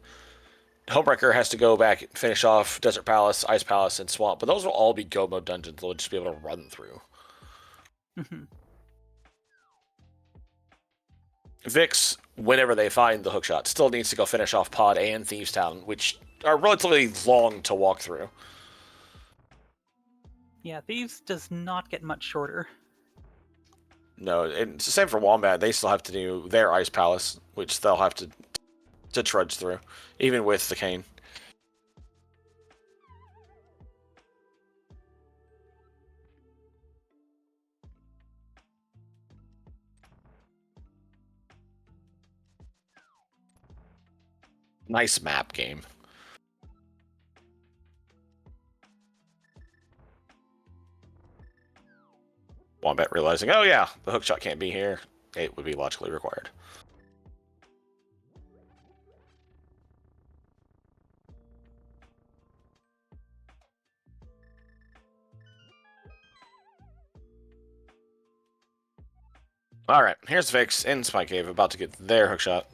Homewrecker has to go back and finish off Desert Palace, Ice Palace, and Swamp, but those will all be go mode dungeons they'll just be able to run through. Vix, whenever they find the hookshot, still needs to go finish off Pod and Thieves Town, which are relatively long to walk through. Yeah, Thieves does not get much shorter. No, it's the same for Wombat. They still have to do their Ice Palace, which they'll have to trudge through, even with the cane. Nice map game. Wombat realizing, oh yeah, the hookshot can't be here. It would be logically required. Alright, here's Vix in Spike Cave, about to get their hookshot.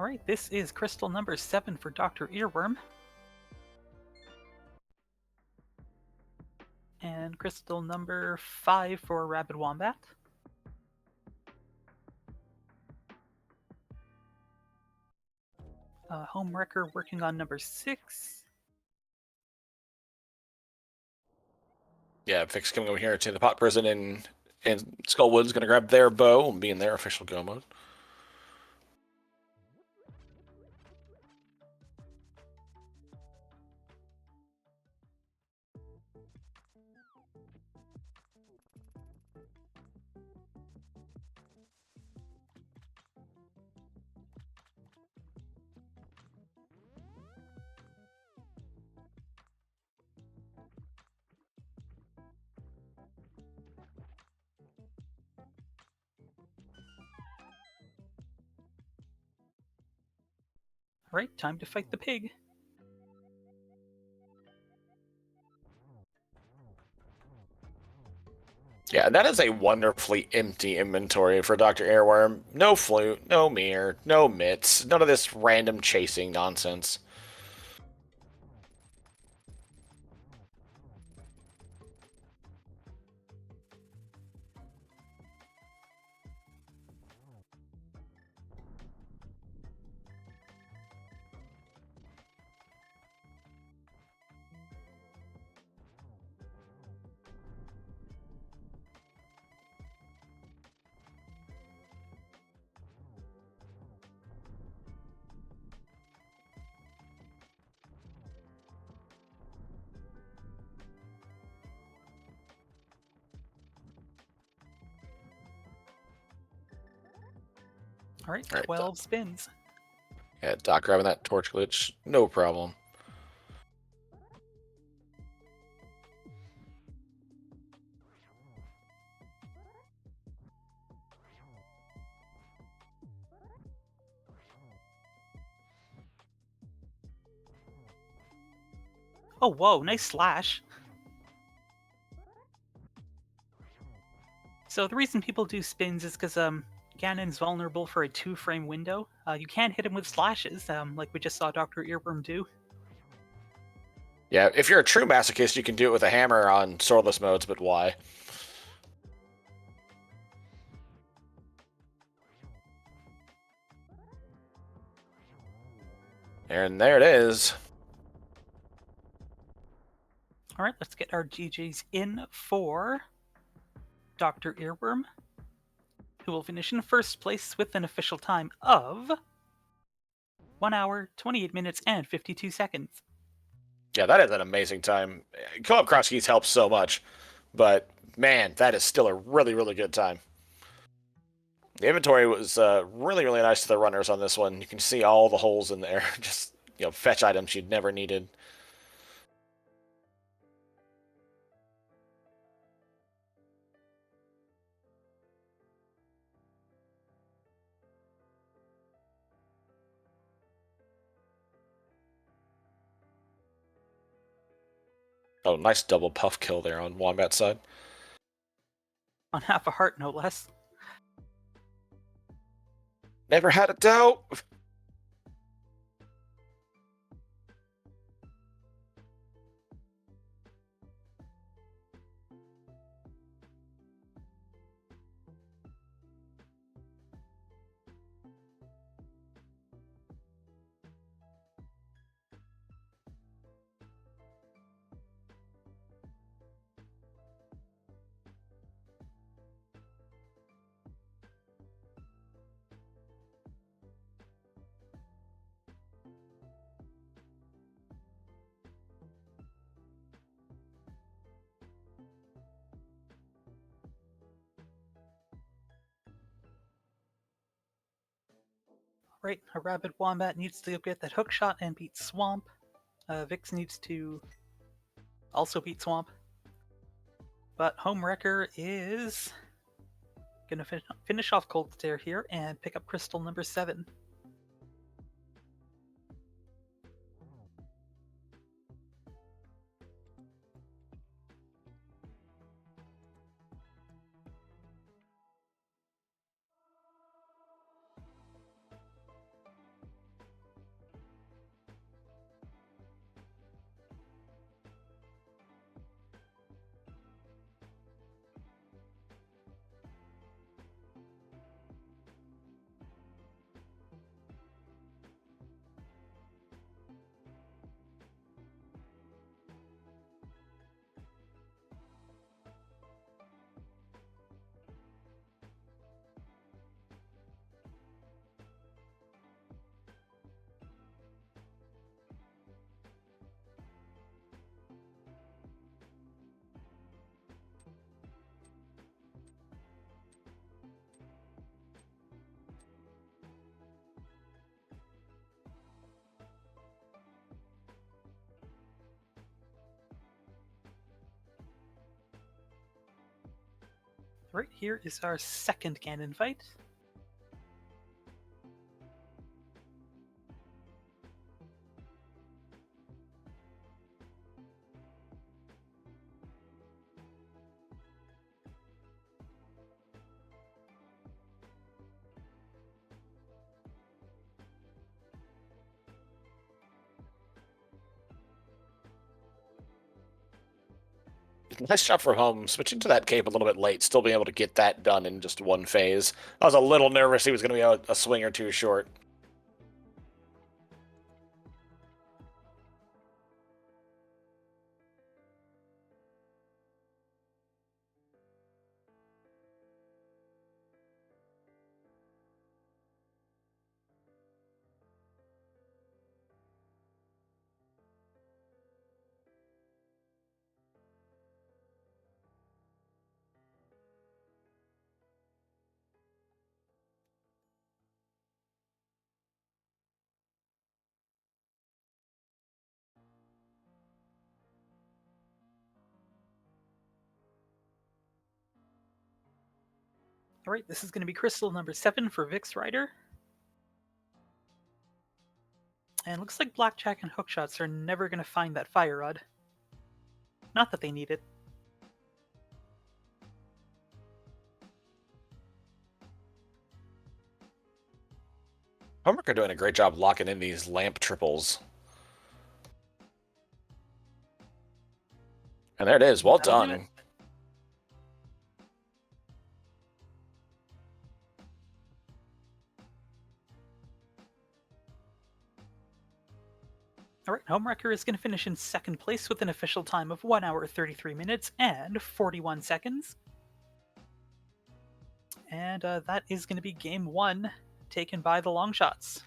All right, this is crystal number 7 for Dr. Earworm. And crystal number 5 for Rabid Wombat. Homewrecker working on number 6. Yeah, Vix coming over here to the pot prison, and Skullwood's going to grab their bow and be in their official go mode. All right, time to fight the pig. Yeah, that is a wonderfully empty inventory for Dr. Airworm. No flute, no mirror, no mitts, none of this random chasing nonsense. All right, 12 spins. Yeah, Doc grabbing that torch glitch, no problem. Oh, whoa, nice slash. So the reason people do spins is because Ganon's vulnerable for a 2-frame window. You can't hit him with slashes, like we just saw Dr. Earworm do. Yeah, if you're a true masochist, you can do it with a hammer on swordless modes, but why? And there it is. All right, let's get our GGs in for Dr. Earworm, who will finish in first place with an official time of 1 hour, 28 minutes, and 52 seconds. Yeah, that is an amazing time. Co-op cross keys helps so much, but man, that is still a really, really good time. The inventory was really, really nice to the runners on this one. You can see all the holes in there. Just, fetch items you'd never needed. Oh, nice double puff kill there on Wombat's side. On half a heart, no less. Never had a doubt. Right, a Rabid Wombat needs to get that hook shot and beat Swamp. Vix needs to also beat Swamp. But Homewrecker is gonna finish off Cold Stare here and pick up crystal number 7. Right, here is our second cannon fight. Nice job from home. Switching to that cape a little bit late, still being able to get that done in just one phase. I was a little nervous he was going to be a swing or two short. Alright, this is going to be crystal number 7 for VixRyder. And looks like Blackjack and Hookshots are never going to find that fire rod. Not that they need it. Homework are doing a great job locking in these lamp triples. And there it is. Well done. Alright, Homewrecker is going to finish in second place with an official time of 1 hour 33 minutes and 41 seconds. And that is going to be game 1, taken by the long shots.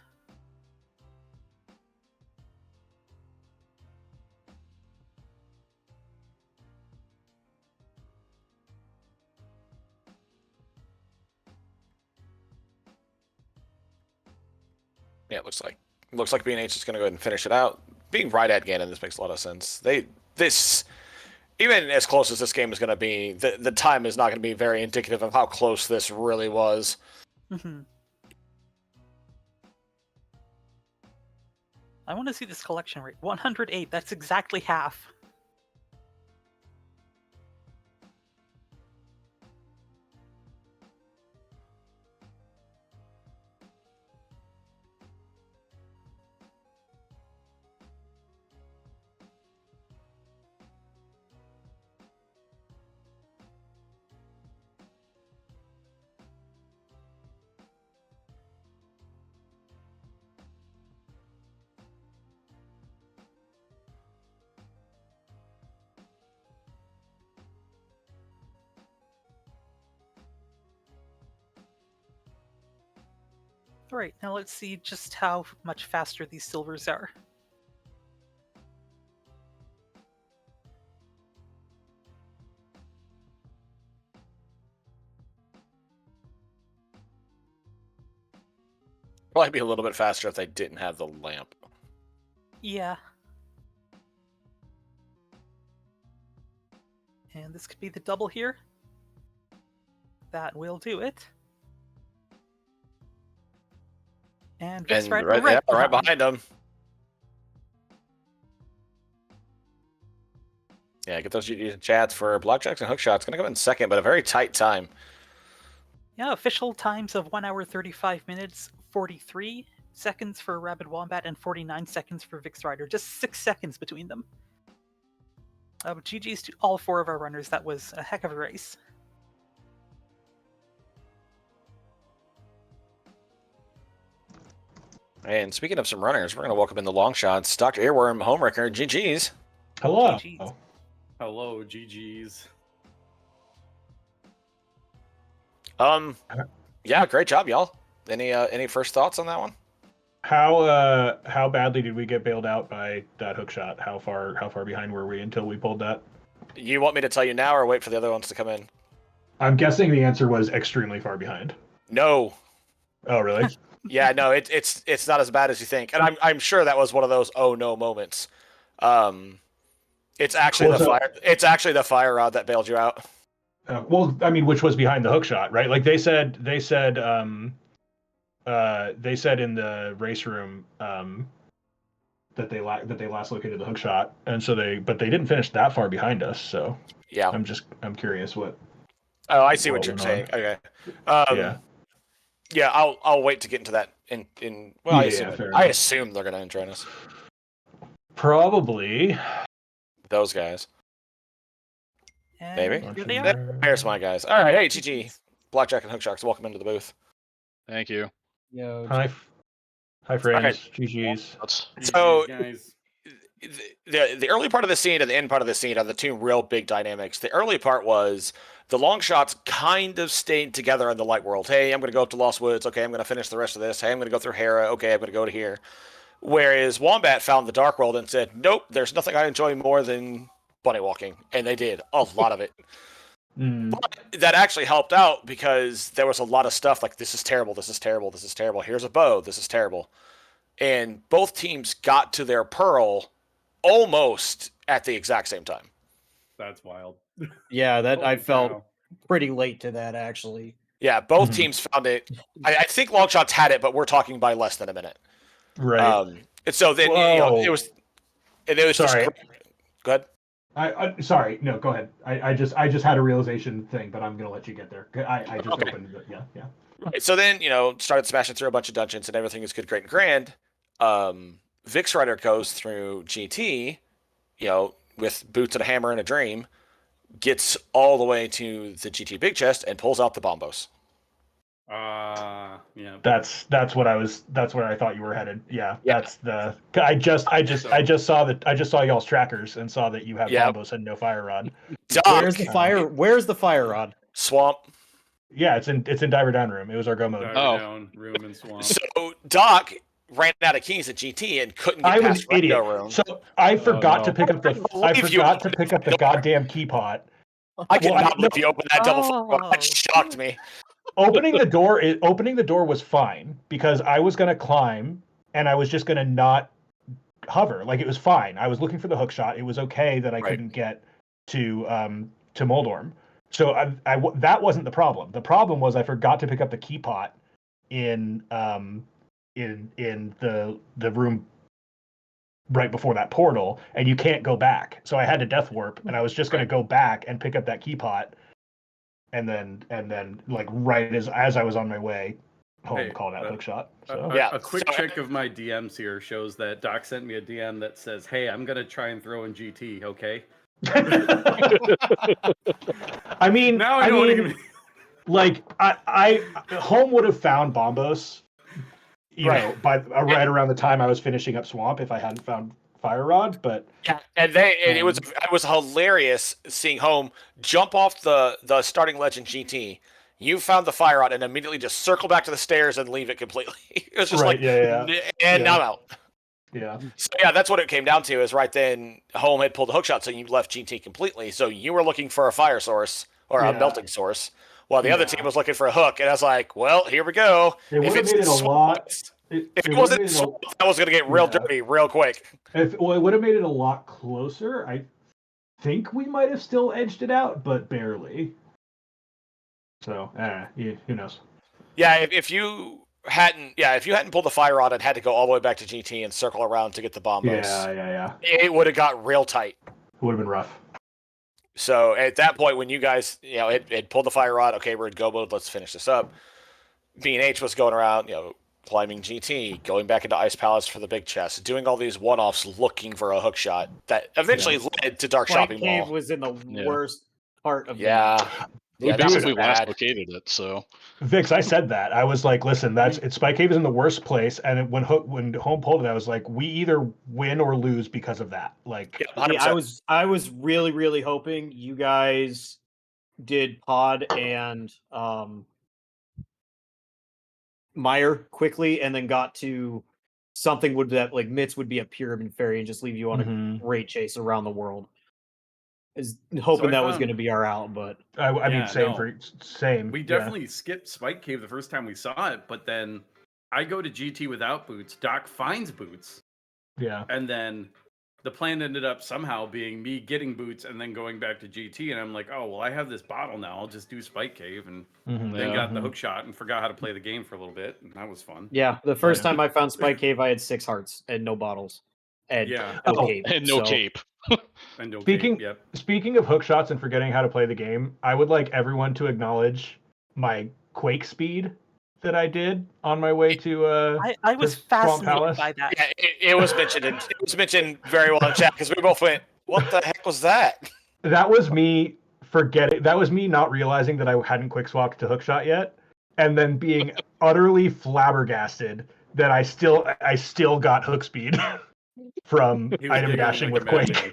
Yeah, it looks like B&H is going to go ahead and finish it out. Being right at Ganon, this makes a lot of sense. This even as close as this game is going to be, the time is not going to be very indicative of how close this really was. Mm-hmm. I want to see this collection rate. 108, that's exactly half. Alright, now let's see just how much faster these silvers are. Probably be a little bit faster if they didn't have the lamp. Yeah. And this could be the double here. That will do it. And VixRyder right behind them. Yeah, get those GGs and chats for Blackjacks and Hookshots. Gonna come in second, but a very tight time. Yeah, official times of 1 hour 35 minutes, 43 seconds for arabidwombat, and 49 seconds for VixRyder. Just 6 seconds between them. GG's to all 4 of our runners. That was a heck of a race. And speaking of some runners, we're going to welcome in the long shots. Doctorearworm, Homewrecker, GG's. Hello. GG's. Hello, GG's. Yeah, great job, y'all. Any first thoughts on that one? How badly did we get bailed out by that hook shot? How far behind were we until we pulled that? You want me to tell you now or wait for the other ones to come in? I'm guessing the answer was extremely far behind. No. Oh, really? Yeah, no, it's not as bad as you think, and I'm sure that was one of those oh no moments. It's actually the fire rod that bailed you out. Well, I mean, which was behind the hook shot, right? Like they said in the race room that they last located the hook shot, and so they didn't finish that far behind us. So Yeah. I'm curious what. Oh, I see what you're went saying. on. Okay. Yeah. Yeah, I'll wait to get into that. Well, I assume they're gonna join us. Probably. Those guys. And Maybe. here they are. There's my guys. All right, hey GG, Blackjack and Hooksharks, welcome into the booth. Thank you. Yo, Hi, friends. All right. GG's. So, guys. the early part of the scene and the end part of the scene are the two real big dynamics. The early part was the long shots kind of stayed together in the light world. Hey, I'm going to go up to Lost Woods. Okay, I'm going to finish the rest of this. Hey, I'm going to go through Hera. Okay, I'm going to go to here. Whereas Wombat found the dark world and said, nope, there's nothing I enjoy more than bunny walking. And they did a lot of it. But that actually helped out because there was a lot of stuff like, this is terrible, this is terrible, this is terrible. Here's a bow, this is terrible. And both teams got to their pearl almost at the exact same time. That's wild. Yeah, that I Holy felt cow. pretty late to that actually. Yeah, both teams found it. I think Longshots had it, but we're talking by less than a minute. Right. And so then it was Sorry. Go ahead. I sorry. No, go ahead. I just had a realization thing, but I'm gonna let you get there. I just opened it. Yeah. Right, so then started smashing through a bunch of dungeons and everything is good, great, and grand. VixRyder goes through GT, with boots and a hammer and a dream, gets all the way to the GT big chest and pulls out the bombos. Yeah. That's where I thought you were headed. Yeah. That's the. I just saw y'all's trackers and saw that you have bombos and no fire rod. Where's the fire rod? Swamp. Yeah, it's in Diver Down room. It was our go mode. Down room and swamp. So Doc ran out of keys at GT and couldn't get past an idiot. room. So I forgot to pick up the goddamn key pot. I could not believe you opened that double. That shocked me. Opening the door was fine because I was gonna climb and I was just gonna not hover. Like it was fine. I was looking for the hook shot. It was okay that I couldn't get to Moldorm. So that wasn't the problem. The problem was I forgot to pick up the key pot in the room right before that portal, and you can't go back. So I had to death warp, and I was just gonna go back and pick up that key pot. And then, like right as I was on my way home, called out hook shot. So A quick check of my DMs here shows that Doc sent me a DM that says, "Hey, I'm gonna try and throw in GT." Okay. I mean, Now I know what you mean. Like I home would have found bombos, by right around the time I was finishing up swamp if I hadn't found fire rod, but yeah, and it was hilarious seeing home jump off the starting legend GT. You found the fire rod and immediately just circle back to the stairs and leave it completely. It was just now I'm out. Yeah. So yeah, that's what it came down to. Is right then home had pulled the hook shot, so you left GT completely. So you were looking for a fire source or a melting source, while the other team was looking for a hook. And I was like, well, here we go. It would have made it a lot. If it wasn't swamp, that was going to get real dirty real quick. It would have made it a lot closer. I think we might have still edged it out, but barely. So, who knows? Yeah, if you hadn't pulled the fire rod and had to go all the way back to GT and circle around to get the bombos, it would have got real tight. It would have been rough. So at that point, when you guys, had pulled the fire rod, okay, we're in go mode, let's finish this up. B&H was going around, climbing GT, going back into Ice Palace for the big chest, doing all these one-offs, looking for a hook shot that eventually led to Dark Shopping Mall. Cave was in the worst part of we basically last located it. So Vix, I said that. I was like, listen, Spike Cave is in the worst place, and when home pulled it, I was like, we either win or lose because of that. Like, I was really, really hoping you guys did Pod and Meyer quickly, and then got to something that like Mitz would be a pyramid fairy and just leave you on a great chase around the world. Is hoping that was going to be our out, but I mean, same. We definitely skipped Spike Cave the first time we saw it, but then I go to GT without boots. Doc finds boots. Yeah, and then the plan ended up somehow being me getting boots and then going back to GT, and I'm like, oh well, I have this bottle now. I'll just do Spike Cave, and then got the hook shot and forgot how to play the game for a little bit, and that was fun. Yeah, the first time I found Spike Cave, I had 6 hearts and no bottles, and no cape, and no cape. And no Speaking cape, yep. speaking of hook shots and forgetting how to play the game, I would like everyone to acknowledge my Quake speed that I did on my way to I was to Swamp fascinated Palace. by that. Yeah, it was mentioned. It was mentioned very well in chat because we both went, "What the heck was that?" That was me forgetting. That was me not realizing that I hadn't quick swapped to hookshot yet, and then being utterly flabbergasted that I still got hook speed from item dashing with Quake.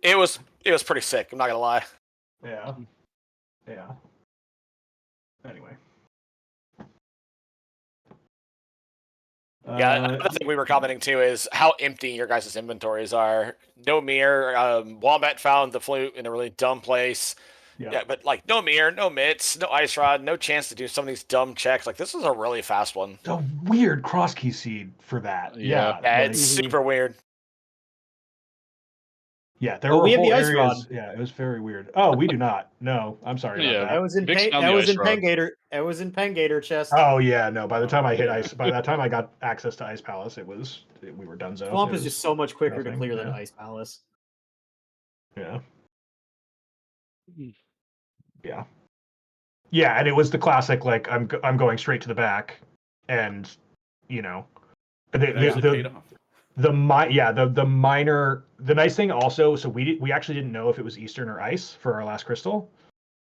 It was pretty sick. I'm not gonna lie. Yeah. Anyway. Yeah, another thing we were commenting too is how empty your guys' inventories are. No mirror. Wombat found the flute in a really dumb place. Yeah, but like no mirror, no mitts, no ice rod, no chance to do some of these dumb checks. Like this is a really fast one. It's a weird cross key seed for that. Yeah, it's super weird. Yeah, there were we have whole the ice areas. rod. Yeah, it was very weird. Oh, we do not. No, I'm sorry about that. I was in Pengator. I was in Pengator chest. Oh yeah, no. By the time I hit ice, by that time I got access to Ice Palace, we were donezo. Swamp is just so much quicker to clear than Ice Palace. Yeah. Yeah, and it was the classic like I'm going straight to the back, and you know, the nice thing also, so we actually didn't know if it was Eastern or Ice for our last crystal,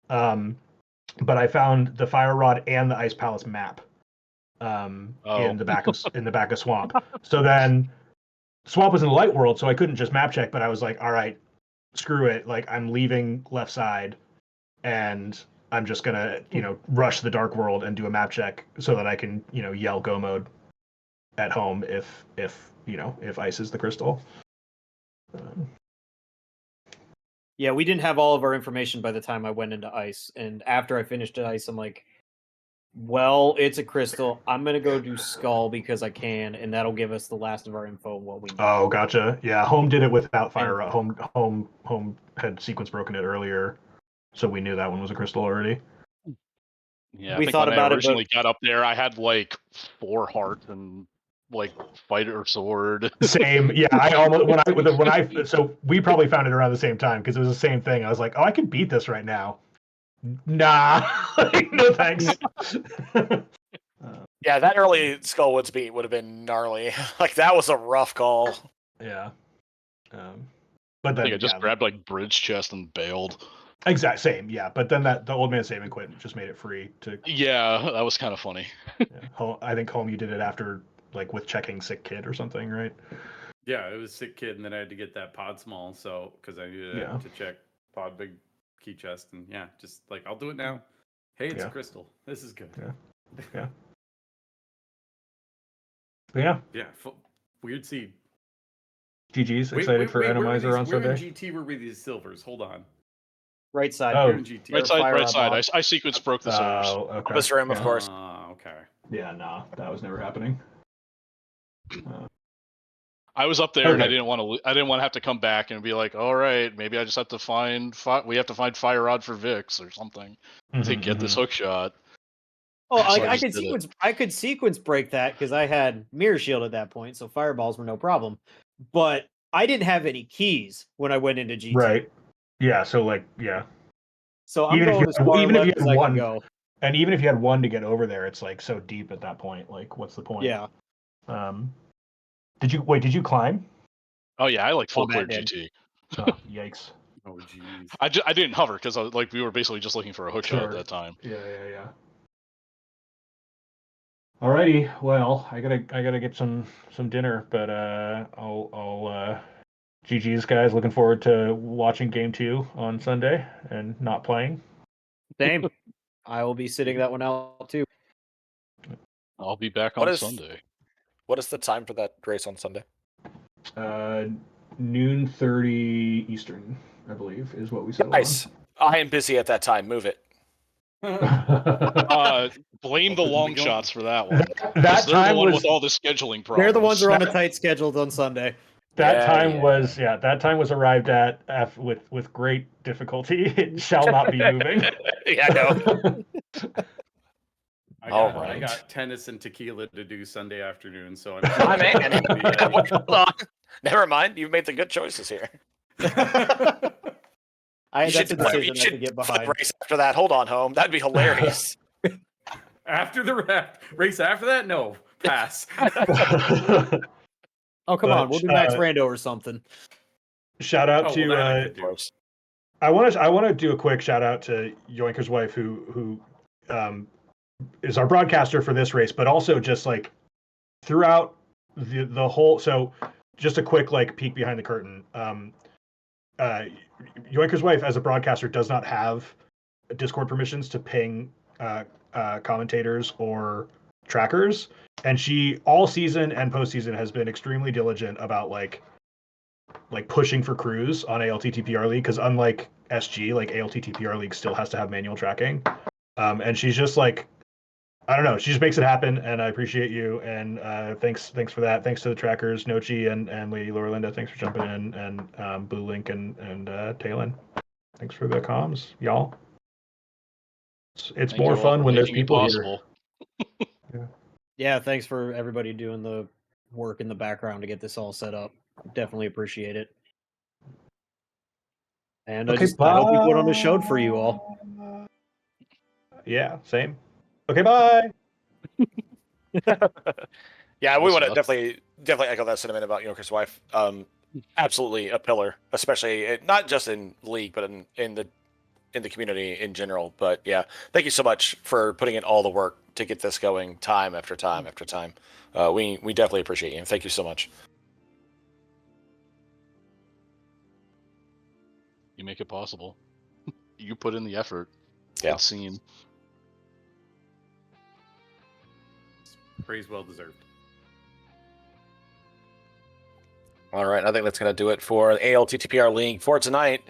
but I found the Fire Rod and the Ice Palace map in the back of Swamp. So then Swamp was in the light world, so I couldn't just map check, but I was like, all right, screw it, like I'm leaving left side, and I'm just gonna rush the dark world and do a map check so that I can yell go mode at home if Ice is the crystal. Yeah, we didn't have all of our information by the time I went into Ice, and after I finished Ice, I'm like, well, it's a crystal. I'm gonna go do Skull because I can, and that'll give us the last of our info of what we need. Oh, gotcha. Yeah, home did it without Fire Rod. Home had sequence broken it earlier, so we knew that one was a crystal already. Yeah, we thought about it. Originally got up there, I had like 4 hearts and like fighter sword. Same, yeah. I almost so we probably found it around the same time because it was the same thing. I was like, oh, I can beat this right now. Nah, no thanks. Yeah, that early Skullwoods beat would have been gnarly. Like that was a rough call. Yeah. But then I just grabbed like bridge chest and bailed. Exact same, yeah. But then the old man save and quit just made it free to. Yeah, that was kind of funny. I think home you did it after like with checking sick kid or something, right? Yeah, it was sick kid, and then I had to get that pod small, so because I needed to check pod big key chest, and just like I'll do it now. Hey, it's a crystal. This is good. Yeah. Yeah. Weird seed. GG's excited for Atomizer on Sunday. Where in GT were we these silvers? Hold on. Right side. Oh, GT. Right side. I sequence broke the silvers. Oh, okay. This room, of course. Okay. Yeah, no, that was never happening. I was up there and I didn't want to have to come back and be like, all right, maybe I just have to find Fire Rod for Vix or something to get this hook shot. Oh, I could sequence break that because I had Mirror Shield at that point, so fireballs were no problem. But I didn't have any keys when I went into GT. Right. Yeah. So like, yeah. So I'm even if you had one, and even if you had one to get over there, it's like so deep at that point. Like, what's the point? Yeah. Did you climb? Oh yeah, I like full clear GT. Oh, yikes. Oh jeez. I didn't hover because we were basically just looking for a hook shot at that time. Yeah. Alrighty, well, I gotta get some dinner, but I'll GG's guys. Looking forward to watching Game 2 on Sunday and not playing. Same. I will be sitting that one out too. I'll be back on Sunday. What is the time for that race on Sunday? 12:30 Eastern, I believe, is what we said. Nice. I am busy at that time. Move it. Blame the long shots for that one. That They're the time one with all the scheduling problems. They're the ones who are on a tight schedule on Sunday. That time was arrived at with great difficulty. It shall not be moving. Yeah, no. I got tennis and tequila to do Sunday afternoon, so I'm. Hold on. Never mind. You've made the good choices here. That's a decision I should could get behind. Race after that. Hold on, home. That'd be hilarious. After the race after that, no, pass. Oh come on, we'll do Max Rando or something. Shout out to. I want to do a quick shout out to Yoinker's wife, who is our broadcaster for this race, but also just like throughout the whole. So just a quick like peek behind the curtain. Yoinker's wife, as a broadcaster, does not have Discord permissions to ping commentators or trackers, and she all season and postseason has been extremely diligent about like pushing for crews on ALTTPR League, because unlike SG, like ALTTPR League still has to have manual tracking, and she's just like, I don't know, she just makes it happen, and I appreciate you, and thanks for that. Thanks to the trackers, Nochi and Lady Laura Linda, thanks for jumping in, and Blue Link and Talon, thanks for the comms, y'all. It's more fun when there's people here. Yeah, thanks for everybody doing the work in the background to get this all set up. Definitely appreciate it. And I hope we put on a show for you all. Yeah, same. Okay, bye. Yeah, we want to definitely echo that sentiment about Yoinker's wife. Absolutely a pillar, especially not just in League, but in the community in general. But yeah, thank you so much for putting in all the work to get this going time after time after time. We definitely appreciate you, and thank you so much. You make it possible. You put in the effort. Yeah. It's seen. Praise well deserved. All right, I think that's going to do it for ALTTPR League for tonight.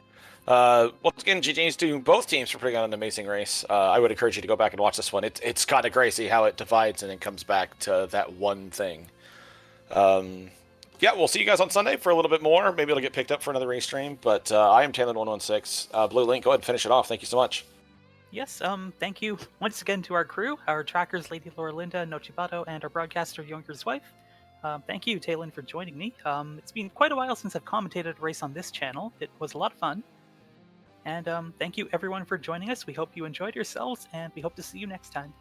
Once again, GG's to both teams for putting on an amazing race. I would encourage you to go back and watch this one. It's kind of crazy how it divides and then comes back to that one thing. Yeah, we'll see you guys on Sunday for a little bit more. Maybe it'll get picked up for another race stream. But I am Talon116. Blue Link, go ahead and finish it off. Thank you so much. Yes, thank you once again to our crew, our trackers, Lady Laura Linda, Nochibato, and our broadcaster, Yoinker's wife. Thank you, Talon, for joining me. It's been quite a while since I've commentated a race on this channel. It was a lot of fun. And thank you, everyone, for joining us. We hope you enjoyed yourselves, and we hope to see you next time.